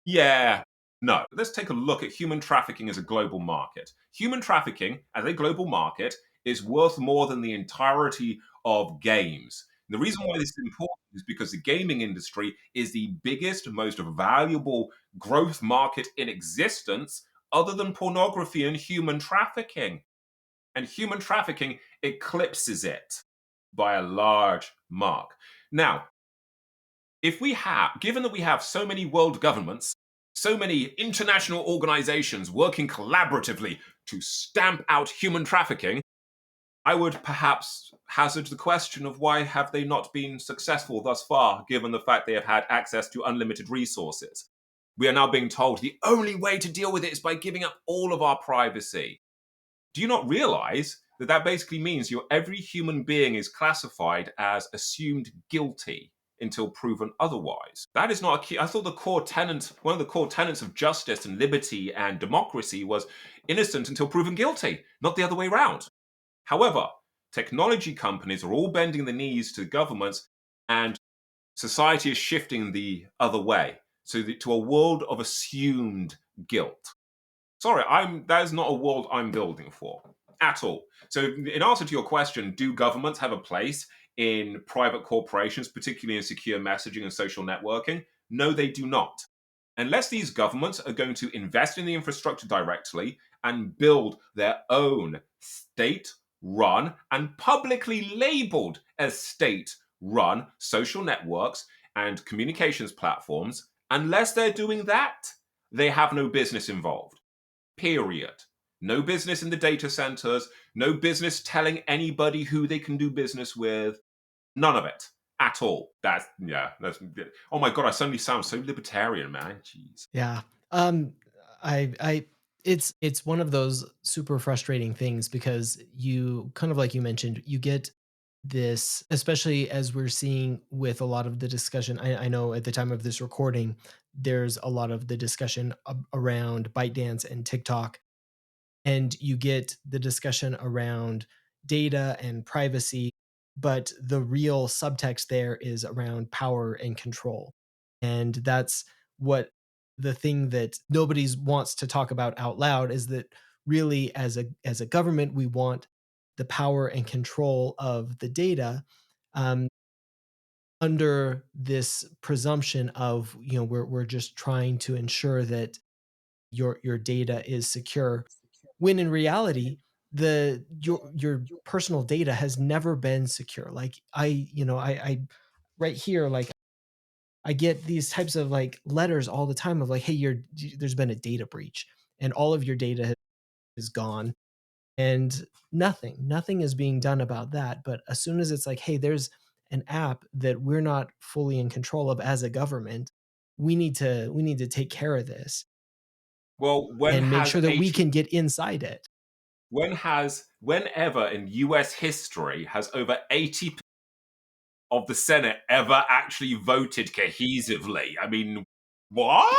[SPEAKER 2] Yeah. No. Let's take a look at human trafficking as a global market. Human trafficking as a global market is worth more than the entirety of games. And the reason why this is important is because the gaming industry is the biggest, most valuable growth market in existence, other than pornography and human trafficking. And human trafficking eclipses it by a large mark. Now, given that we have so many world governments, so many international organizations working collaboratively to stamp out human trafficking, I would perhaps hazard the question of why have they not been successful thus far, given the fact they have had access to unlimited resources. We are now being told the only way to deal with it is by giving up all of our privacy. Do you not realize that that basically means every human being is classified as assumed guilty until proven otherwise? That is not a key. I thought one of the core tenets of justice and liberty and democracy was innocent until proven guilty, not the other way around. However, technology companies are all bending the knees to governments, and society is shifting the other way, to a world of assumed guilt. Sorry, that is not a world I'm building for at all. So, in answer to your question, do governments have a place in private corporations, particularly in secure messaging and social networking? No, they do not. Unless these governments are going to invest in the infrastructure directly and build their own state run and publicly labeled as state run social networks and communications platforms, unless they're doing that, they have no business involved. Period. No business in the data centers, no business telling anybody who they can do business with. None of it at all. That's oh my god, I suddenly sound so libertarian, man. Jeez.
[SPEAKER 1] Yeah. I it's one of those super frustrating things because you kind of like you mentioned, you get this, especially as we're seeing with a lot of the discussion. I know at the time of this recording, there's a lot of the discussion around ByteDance and TikTok, and you get the discussion around data and privacy, but the real subtext there is around power and control. And that's what the thing that nobody wants to talk about out loud is that really as a government we want the power and control of the data, um, under this presumption of we're just trying to ensure that your data is secure, when in reality your personal data has never been secure. Like I right here, like I get these types of like letters all the time of like, hey, there's been a data breach and all of your data is gone, and nothing is being done about that. But as soon as it's like, hey, there's an app that we're not fully in control of as a government, we need to take care of this
[SPEAKER 2] Well,
[SPEAKER 1] and make sure that we can get inside it.
[SPEAKER 2] whenever in US history has over 80% of the Senate ever actually voted cohesively? I mean, what?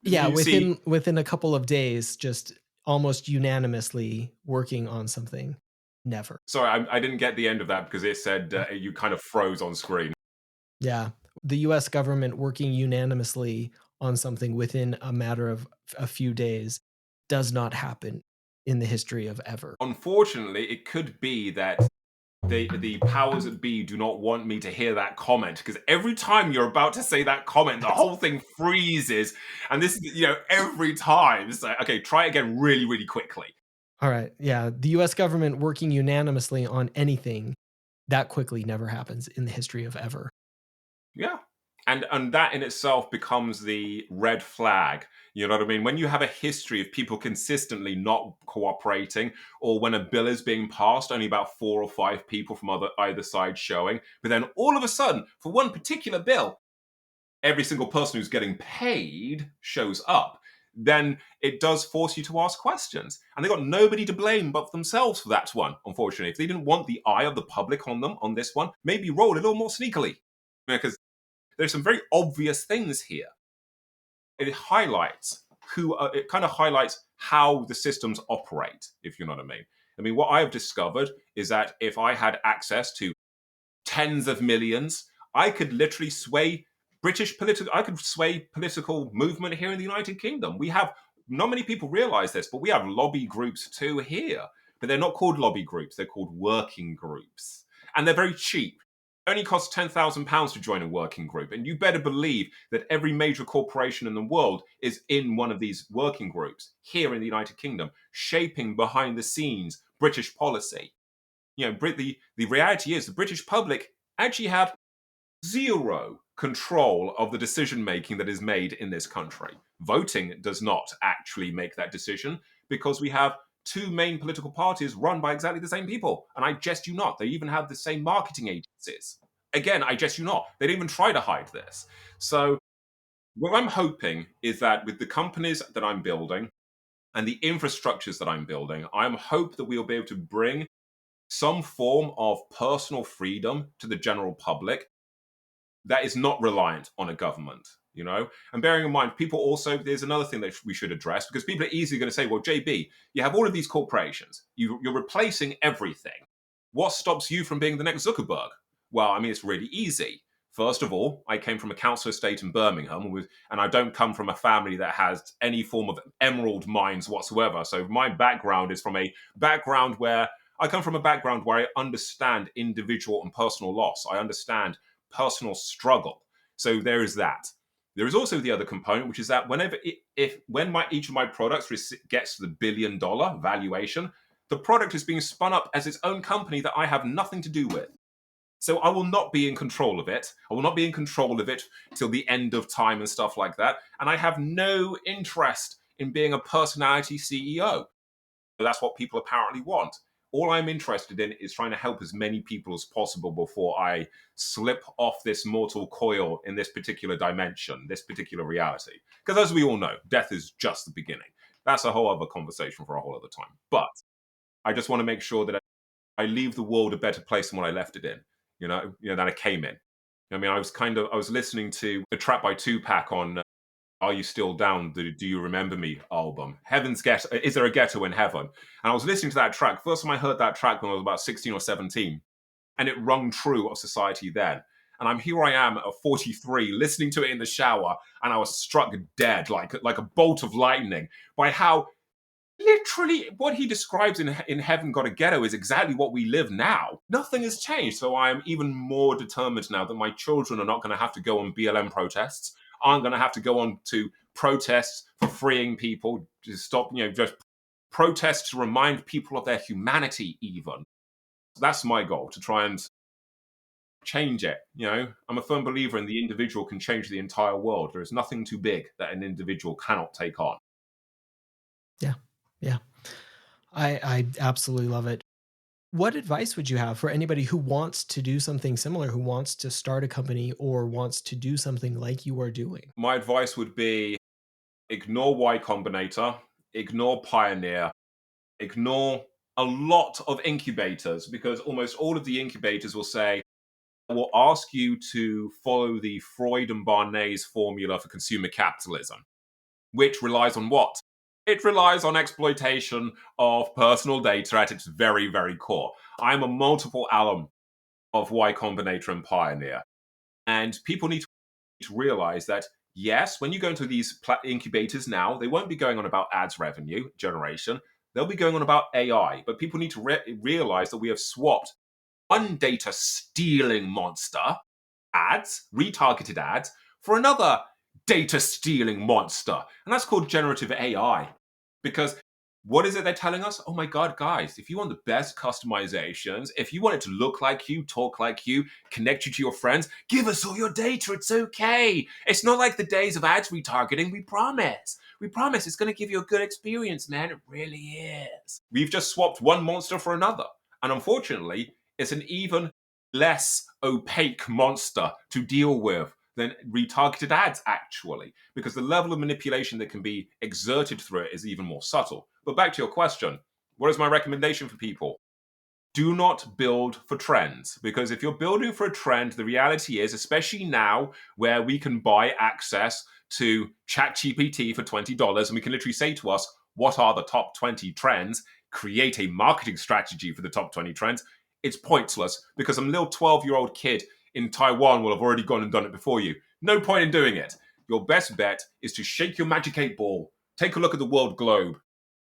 [SPEAKER 1] Yeah,
[SPEAKER 2] You see,
[SPEAKER 1] within a couple of days, just almost unanimously working on something. Never.
[SPEAKER 2] sorry, I didn't get the end of that because it said you kind of froze on screen.
[SPEAKER 1] Yeah. The US government working unanimously on something within a matter of a few days does not happen in the history of ever.
[SPEAKER 2] Unfortunately, it could be that The powers that be do not want me to hear that comment, because every time you're about to say that comment, the whole thing freezes. And this is, every time. It's like, okay, try again really, really quickly.
[SPEAKER 1] All right. Yeah. The US government working unanimously on anything that quickly never happens in the history of ever.
[SPEAKER 2] Yeah. And that in itself becomes the red flag. You know what I mean? When you have a history of people consistently not cooperating, or when a bill is being passed, only about 4 or 5 people from either side showing, but then all of a sudden, for one particular bill, every single person who's getting paid shows up, then it does force you to ask questions. And they got nobody to blame but themselves for that one, unfortunately. If they didn't want the eye of the public on them on this one, maybe roll a little more sneakily. Because there's some very obvious things here. It highlights it kind of highlights how the systems operate, if you know what I mean. I mean, what I've discovered is that if I had access to tens of millions, I could literally sway I could sway political movement here in the United Kingdom. We have, not many people realize this, but we have lobby groups too here. But they're not called lobby groups, they're called working groups. And they're very cheap. It only costs £10,000 to join a working group. And you better believe that every major corporation in the world is in one of these working groups here in the United Kingdom, shaping behind the scenes British policy. The reality is the British public actually have zero control of the decision making that is made in this country. Voting does not actually make that decision, because we have two main political parties run by exactly the same people. And I jest you not, they even have the same marketing agencies. Again, I jest you not, they don't even try to hide this. So, what I'm hoping is that with the companies that I'm building and the infrastructures that I'm building, I'm hope that we'll be able to bring some form of personal freedom to the general public that is not reliant on a government, you know? And bearing in mind, people also, there's another thing that we should address, because people are easily going to say, well, JB, you have all of these corporations, you're replacing everything. What stops you from being the next Zuckerberg? Well, I mean, it's really easy. First of all, I came from a council estate in Birmingham, and I don't come from a family that has any form of emerald mines whatsoever. So my background is from a background where I come from a background where I understand individual and personal loss. I understand personal struggle. So there is that. There is also the other component, which is that when each of my products gets to the $1 billion valuation, the product is being spun up as its own company that I have nothing to do with. So I will not be in control of it. I will not be in control of it till the end of time and stuff like that. And I have no interest in being a personality CEO. But that's what people apparently want. All I'm interested in is trying to help as many people as possible before I slip off this mortal coil in this particular dimension, this particular reality. Because as we all know, death is just the beginning. That's a whole other conversation for a whole other time. But I just want to make sure that I leave the world a better place than what I left it in, than I came in. I mean, I was listening to a track by Tupac on Are You Still Down? The Do You Remember Me album. Heaven's Ghetto. Is There a Ghetto in Heaven? And I was listening to that track. First time I heard that track when I was about 16 or 17. And it rung true of society then. And here I am at 43, listening to it in the shower, and I was struck dead, like a bolt of lightning, by how literally what he describes in Heaven Got a Ghetto is exactly what we live now. Nothing has changed. So I am even more determined now that my children are not going to have to go on BLM protests. I'm going to have to go on to protests for freeing people, to stop, just protests to remind people of their humanity even. That's my goal, to try and change it. I'm a firm believer in the individual can change the entire world. There is nothing too big that an individual cannot take on.
[SPEAKER 1] Yeah. Yeah. I absolutely love it. What advice would you have for anybody who wants to do something similar, who wants to start a company or wants to do something like you are doing?
[SPEAKER 2] My advice would be ignore Y Combinator, ignore Pioneer, ignore a lot of incubators, because almost all of the incubators will ask you to follow the Freud and Barnet's formula for consumer capitalism, which relies on what? It relies on exploitation of personal data at its very, very core. I'm a multiple alum of Y Combinator and Pioneer. And people need to realize that, yes, when you go into these incubators now, they won't be going on about ads revenue generation. They'll be going on about AI. But people need to realize that we have swapped one data stealing monster ads, retargeted ads, for another data stealing monster. And that's called generative AI. Because what is it they're telling us? Oh my God, guys, if you want the best customizations, if you want it to look like you, talk like you, connect you to your friends, give us all your data. It's okay. It's not like the days of ads retargeting. We promise. We promise it's going to give you a good experience, man. It really is. We've just swapped one monster for another. And unfortunately, it's an even less opaque monster to deal with than retargeted ads, actually, because the level of manipulation that can be exerted through it is even more subtle. But back to your question, what is my recommendation for people? Do not build for trends, because if you're building for a trend, the reality is, especially now where we can buy access to ChatGPT for $20 and we can literally say to us, what are the top 20 trends? Create a marketing strategy for the top 20 trends. It's pointless because some little 12-year-old kid in Taiwan will have already gone and done it before you. No point in doing it. Your best bet is to shake your magic 8 ball, take a look at the world globe,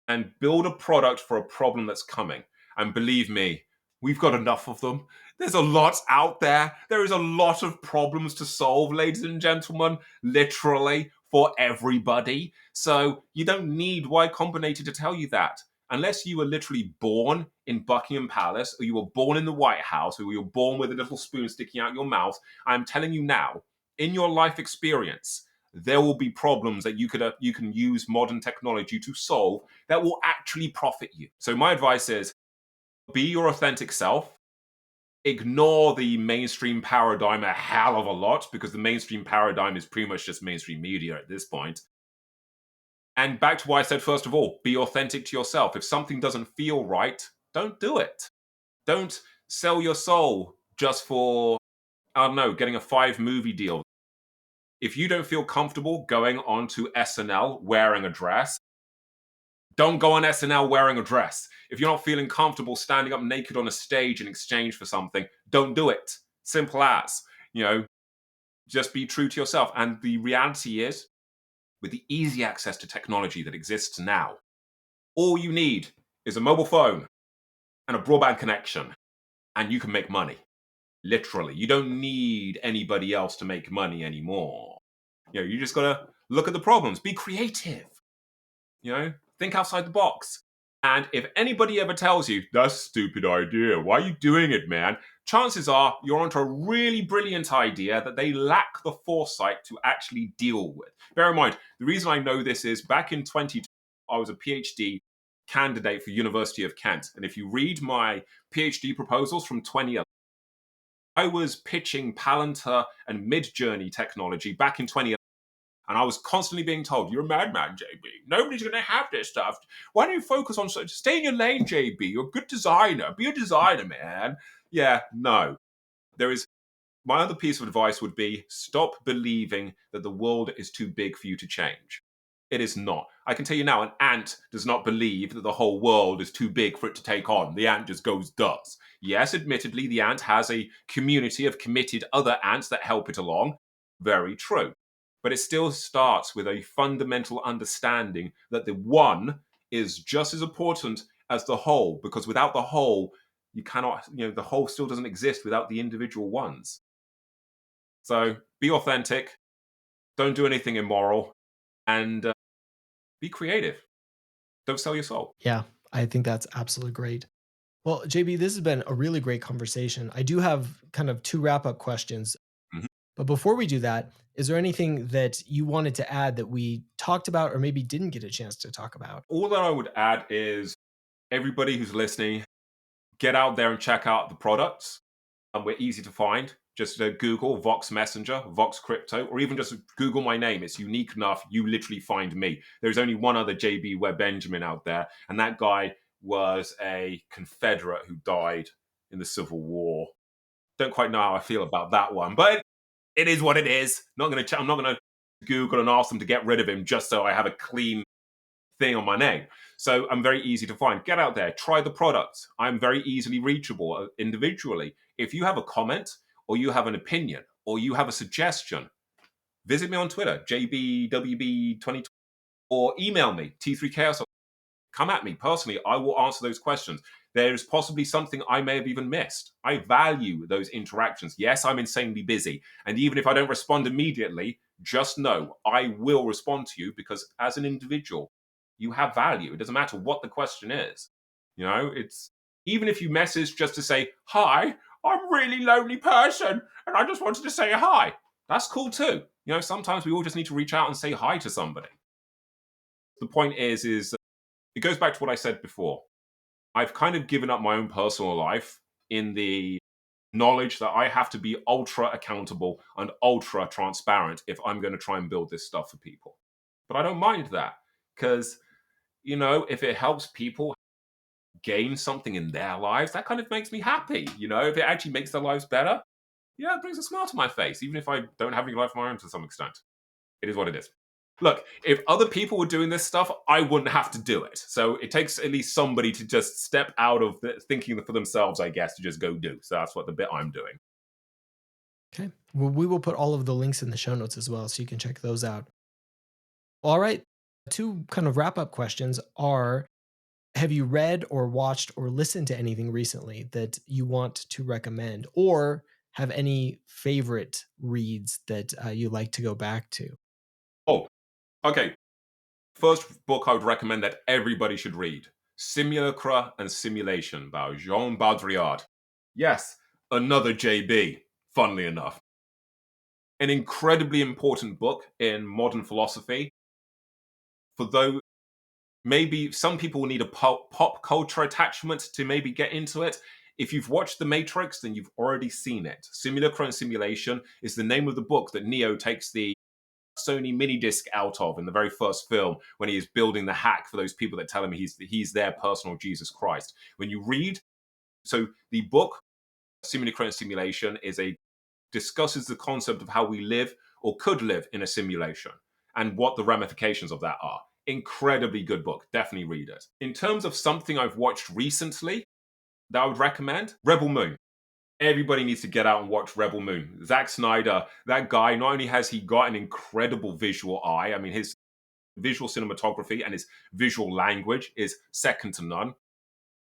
[SPEAKER 2] and build a product for a problem that's coming. And believe me, we've got enough of them. There's a lot out there. There is a lot of problems to solve, ladies and gentlemen, literally for everybody. So you don't need Y Combinator to tell you that. Unless you were literally born in Buckingham Palace, or you were born in the White House, or you were born with a little spoon sticking out your mouth, I'm telling you now, in your life experience, there will be problems that you can use modern technology to solve that will actually profit you. So my advice is, be your authentic self. Ignore the mainstream paradigm a hell of a lot, because the mainstream paradigm is pretty much just mainstream media at this point. And back to what I said first of all, be authentic to yourself. If something doesn't feel right, don't do it. Don't sell your soul just for, I don't know, getting a 5-movie deal. If you don't feel comfortable going onto SNL wearing a dress, don't go on SNL wearing a dress. If you're not feeling comfortable standing up naked on a stage in exchange for something, don't do it. Simple as. Just be true to yourself. And the reality is, with the easy access to technology that exists now, all you need is a mobile phone and a broadband connection, and you can make money. Literally. You don't need anybody else to make money anymore. You just gotta look at the problems. Be creative. Think outside the box. And if anybody ever tells you, that's a stupid idea, why are you doing it, man? Chances are you're onto a really brilliant idea that they lack the foresight to actually deal with. Bear in mind, the reason I know this is back in 2020, I was a PhD candidate for University of Kent. And if you read my PhD proposals from 2011, I was pitching Palantir and Midjourney technology back in 2011. And I was constantly being told, you're a madman, JB. Nobody's going to have this stuff. Why don't you focus on stay in your lane, JB? You're a good designer. Be a designer, man. Yeah, no. My other piece of advice would be, stop believing that the world is too big for you to change. It is not. I can tell you now, an ant does not believe that the whole world is too big for it to take on. The ant just does. Yes, admittedly, the ant has a community of committed other ants that help it along. Very true. But it still starts with a fundamental understanding that the one is just as important as the whole, because without the whole, you cannot, the whole still doesn't exist without the individual ones. So be authentic, don't do anything immoral, and be creative. Don't sell your soul.
[SPEAKER 1] Yeah, I think that's absolutely great. Well, JB, this has been a really great conversation. I do have kind of 2 wrap-up questions.
[SPEAKER 2] Mhm.
[SPEAKER 1] But before we do that, is there anything that you wanted to add that we talked about or maybe didn't get a chance to talk about?
[SPEAKER 2] All that I would add is, everybody who's listening, get out there and check out the products. We're easy to find. Just Google Vox Messenger, Vox Crypto, or even just Google my name. It's unique enough. You literally find me. There's only one other JB Webb Benjamin out there, and that guy was a Confederate who died in the Civil War. Don't quite know how I feel about that one, but it is what it is. I'm not going to Google and ask them to get rid of him just so I have a clean thing on my name. So I'm very easy to find. Get out there, try the products. I'm very easily reachable individually. If you have a comment, or you have an opinion, or you have a suggestion, visit me on Twitter, JBWB20, or email me, T3Chaos. Come at me personally. I will answer those questions. There's possibly something I may have even missed. I value those interactions. Yes, I'm insanely busy. And even if I don't respond immediately, just know I will respond to you because as an individual, you have value. It doesn't matter what the question is. It's even if you message just to say, hi, I'm a really lonely person and I just wanted to say hi. That's cool too. Sometimes we all just need to reach out and say hi to somebody. The point is it goes back to what I said before. I've kind of given up my own personal life in the knowledge that I have to be ultra accountable and ultra transparent if I'm going to try and build this stuff for people. But I don't mind that because, if it helps people gain something in their lives, that kind of makes me happy. If it actually makes their lives better, yeah, it brings a smile to my face, even if I don't have any life of my own to some extent. It is what it is. Look, if other people were doing this stuff, I wouldn't have to do it. So it takes at least somebody to just step out of thinking for themselves, I guess, to just go do. So that's what the bit I'm doing.
[SPEAKER 1] Okay. Well, we will put all of the links in the show notes as well, so you can check those out. All right. Two kind of wrap up questions are: have you read or watched or listened to anything recently that you want to recommend, or have any favorite reads that you like to go back to?
[SPEAKER 2] Oh, okay. First book I would recommend that everybody should read: Simulacra and Simulation by Jean Baudrillard. Yes, another JB, funnily enough. An incredibly important book in modern philosophy. For those, maybe some people need a pop culture attachment to maybe get into it. If you've watched The Matrix, then you've already seen it. Simulacra and Simulation is the name of the book that Neo takes the Sony mini disc out of in the very first film when he is building the hack for those people that tell him he's their personal Jesus Christ. When you read, so the book Simulacra and Simulation discusses the concept of how we live or could live in a simulation and what the ramifications of that are. Incredibly good book. Definitely read it. In terms of something I've watched recently that I would recommend, Rebel Moon. Everybody needs to get out and watch Rebel Moon. Zack Snyder, that guy, not only has he got an incredible visual eye, I mean, his visual cinematography and his visual language is second to none.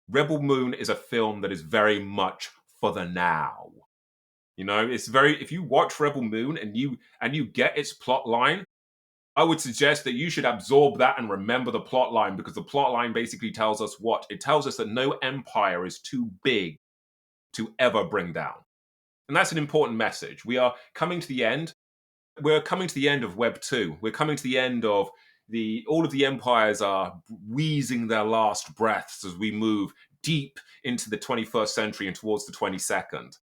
[SPEAKER 2] Rebel Moon is a film that is very much for the now. It's very, if you watch Rebel Moon and you get its plot line, I would suggest that you should absorb that and remember the plot line, because the plot line basically tells us what? It tells us that no empire is too big to ever bring down. And that's an important message. We are coming to the end. We're coming to the end of Web 2. We're coming to the end of all of the empires are wheezing their last breaths as we move deep into the 21st century and towards the 22nd.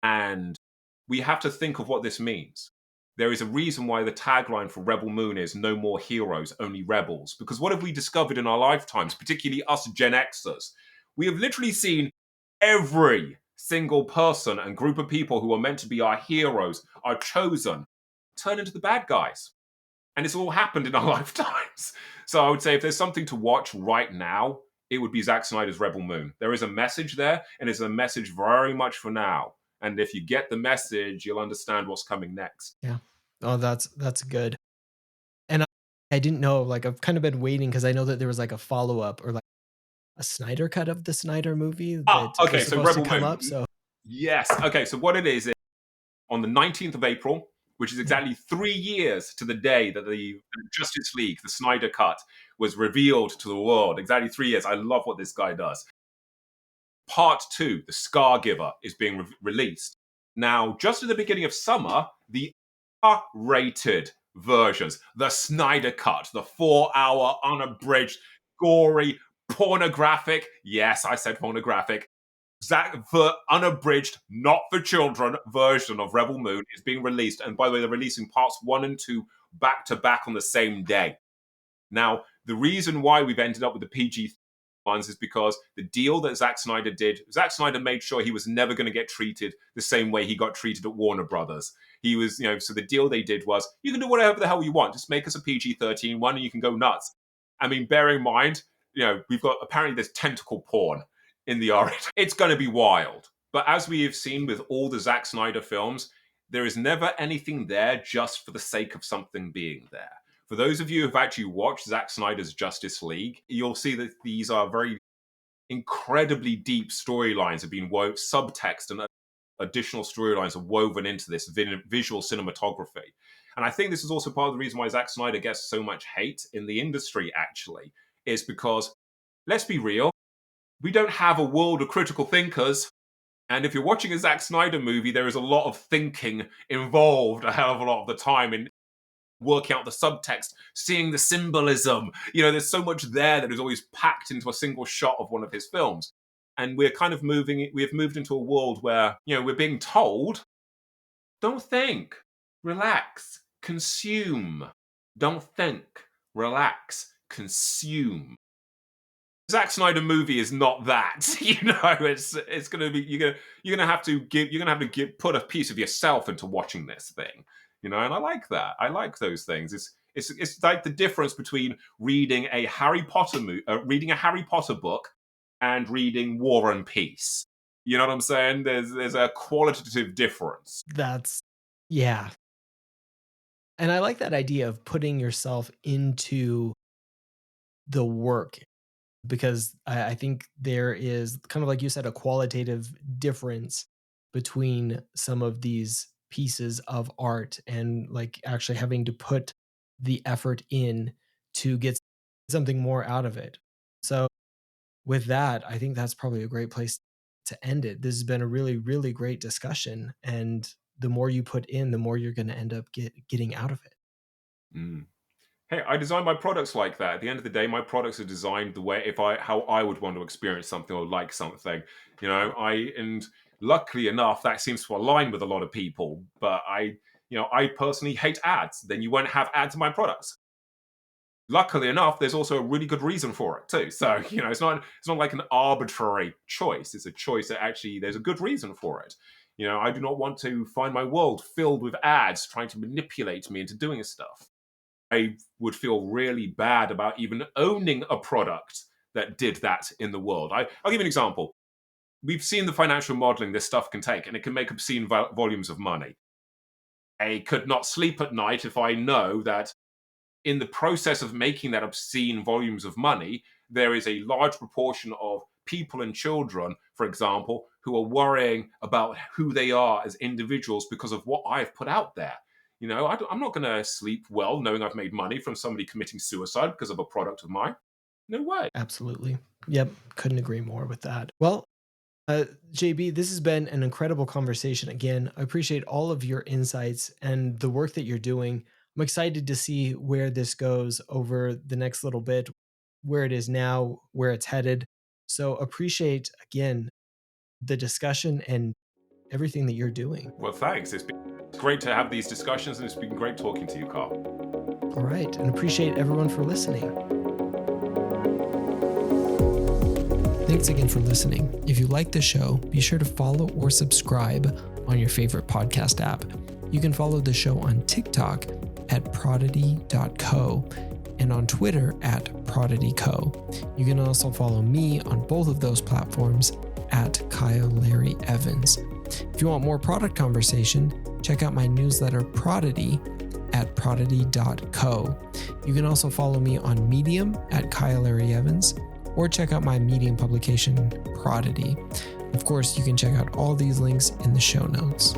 [SPEAKER 2] And we have to think of what this means. There is a reason why the tagline for Rebel Moon is "No more heroes, only rebels." Because what have we discovered in our lifetimes, particularly us Gen Xers? We have literally seen every single person and group of people who are meant to be our heroes, our chosen, turn into the bad guys. And it's all happened in our lifetimes. So I would say if there's something to watch right now, it would be Zack Snyder's Rebel Moon. There is a message there, and it's a message very much for now. And if you get the message, you'll understand what's coming next.
[SPEAKER 1] Yeah. Oh, that's good. And I didn't know, like, I've kind of been waiting because I know that there was like a follow up or like a Snyder cut of the Snyder movie that
[SPEAKER 2] Okay,
[SPEAKER 1] was
[SPEAKER 2] so
[SPEAKER 1] supposed to
[SPEAKER 2] Rebel
[SPEAKER 1] come
[SPEAKER 2] Moon.
[SPEAKER 1] up. So
[SPEAKER 2] Yes. Okay, so what it is on the 19th of April, which is
[SPEAKER 1] yeah.
[SPEAKER 2] exactly 3 years to the day that the Justice League, the Snyder Cut, was revealed to the world. Exactly 3 years. I love what this guy does. Part 2, The Scar Giver, is being released. Now, just at the beginning of summer, the R-rated versions, the Snyder Cut, the 4-hour, unabridged, gory, pornographic, yes, I said pornographic, the unabridged, not for children version of Rebel Moon is being released. And by the way, they're releasing parts 1 and 2 back to back on the same day. Now, the reason why we've ended up with the PG ones is because the deal that Zack Snyder did, Zack Snyder made sure he was never going to get treated the same way he got treated at Warner Brothers. He was, so the deal they did was, you can do whatever the hell you want. Just make us a PG-13 one and you can go nuts. I mean, bear in mind, we've got, apparently there's tentacle porn in the R. It's going to be wild. But as we have seen with all the Zack Snyder films, there is never anything there just for the sake of something being there. For those of you who've actually watched Zack Snyder's Justice League, you'll see that these are very incredibly deep storylines have been woven, subtext and additional storylines are woven into this visual cinematography. And I think this is also part of the reason why Zack Snyder gets so much hate in the industry, actually, is because, let's be real, we don't have a world of critical thinkers. And if you're watching a Zack Snyder movie, there is a lot of thinking involved a hell of a lot of the time in working out the subtext, seeing the symbolism. There's so much there that is always packed into a single shot of one of his films. And we've moved into a world where, we're being told, don't think, relax, consume. Don't think, relax, consume. Zack Snyder movie is not that. It's gonna be you're gonna have to put a piece of yourself into watching this thing. And I like that. I like those things. It's like the difference between reading a Harry Potter book and reading War and Peace. You know what I'm saying? There's a qualitative difference.
[SPEAKER 1] Yeah. And I like that idea of putting yourself into the work, because I think there is, kind of like you said, a qualitative difference between some of these pieces of art and like actually having to put the effort in to get something more out of it. So with that, I think that's probably a great place to end it. This has been a really, really great discussion. And the more you put in, the more you're going to end up getting out of it.
[SPEAKER 2] Mm. Hey, I design my products like that. At the end of the day, my products are designed the way how I would want to experience something or like something. And luckily enough, that seems to align with a lot of people. But I personally hate ads. Then you won't have ads in my products. Luckily enough, there's also a really good reason for it too. So it's not like an arbitrary choice. It's a choice that actually there's a good reason for it. I do not want to find my world filled with ads trying to manipulate me into doing stuff. I would feel really bad about even owning a product that did that in the world. I'll give you an example. We've seen the financial modeling this stuff can take, and it can make obscene volumes of money. I could not sleep at night if I know that in the process of making that obscene volumes of money, there is a large proportion of people and children, for example, who are worrying about who they are as individuals because of what I've put out there. I'm not going to sleep well knowing I've made money from somebody committing suicide because of a product of mine. No way.
[SPEAKER 1] Absolutely. Yep. Couldn't agree more with that. Well, JB, this has been an incredible conversation. Again, I appreciate all of your insights and the work that you're doing. I'm excited to see where this goes over the next little bit, where it is now, where it's headed. So appreciate, again, the discussion and everything that you're doing.
[SPEAKER 2] Well, thanks. It's been great to have these discussions, and it's been great talking to you, Carl.
[SPEAKER 1] All right. And appreciate everyone for listening. Thanks again for listening. If you like the show, be sure to follow or subscribe on your favorite podcast app. You can follow the show on TikTok at prodigy.co and on Twitter at prodigyco. You can also follow me on both of those platforms at Kyle Larry Evans. If you want more product conversation, check out my newsletter Prodigy at prodigy.co. You can also follow me on Medium at Kyle Larry Evans, or check out my Medium publication, Prodigy. Of course, you can check out all these links in the show notes.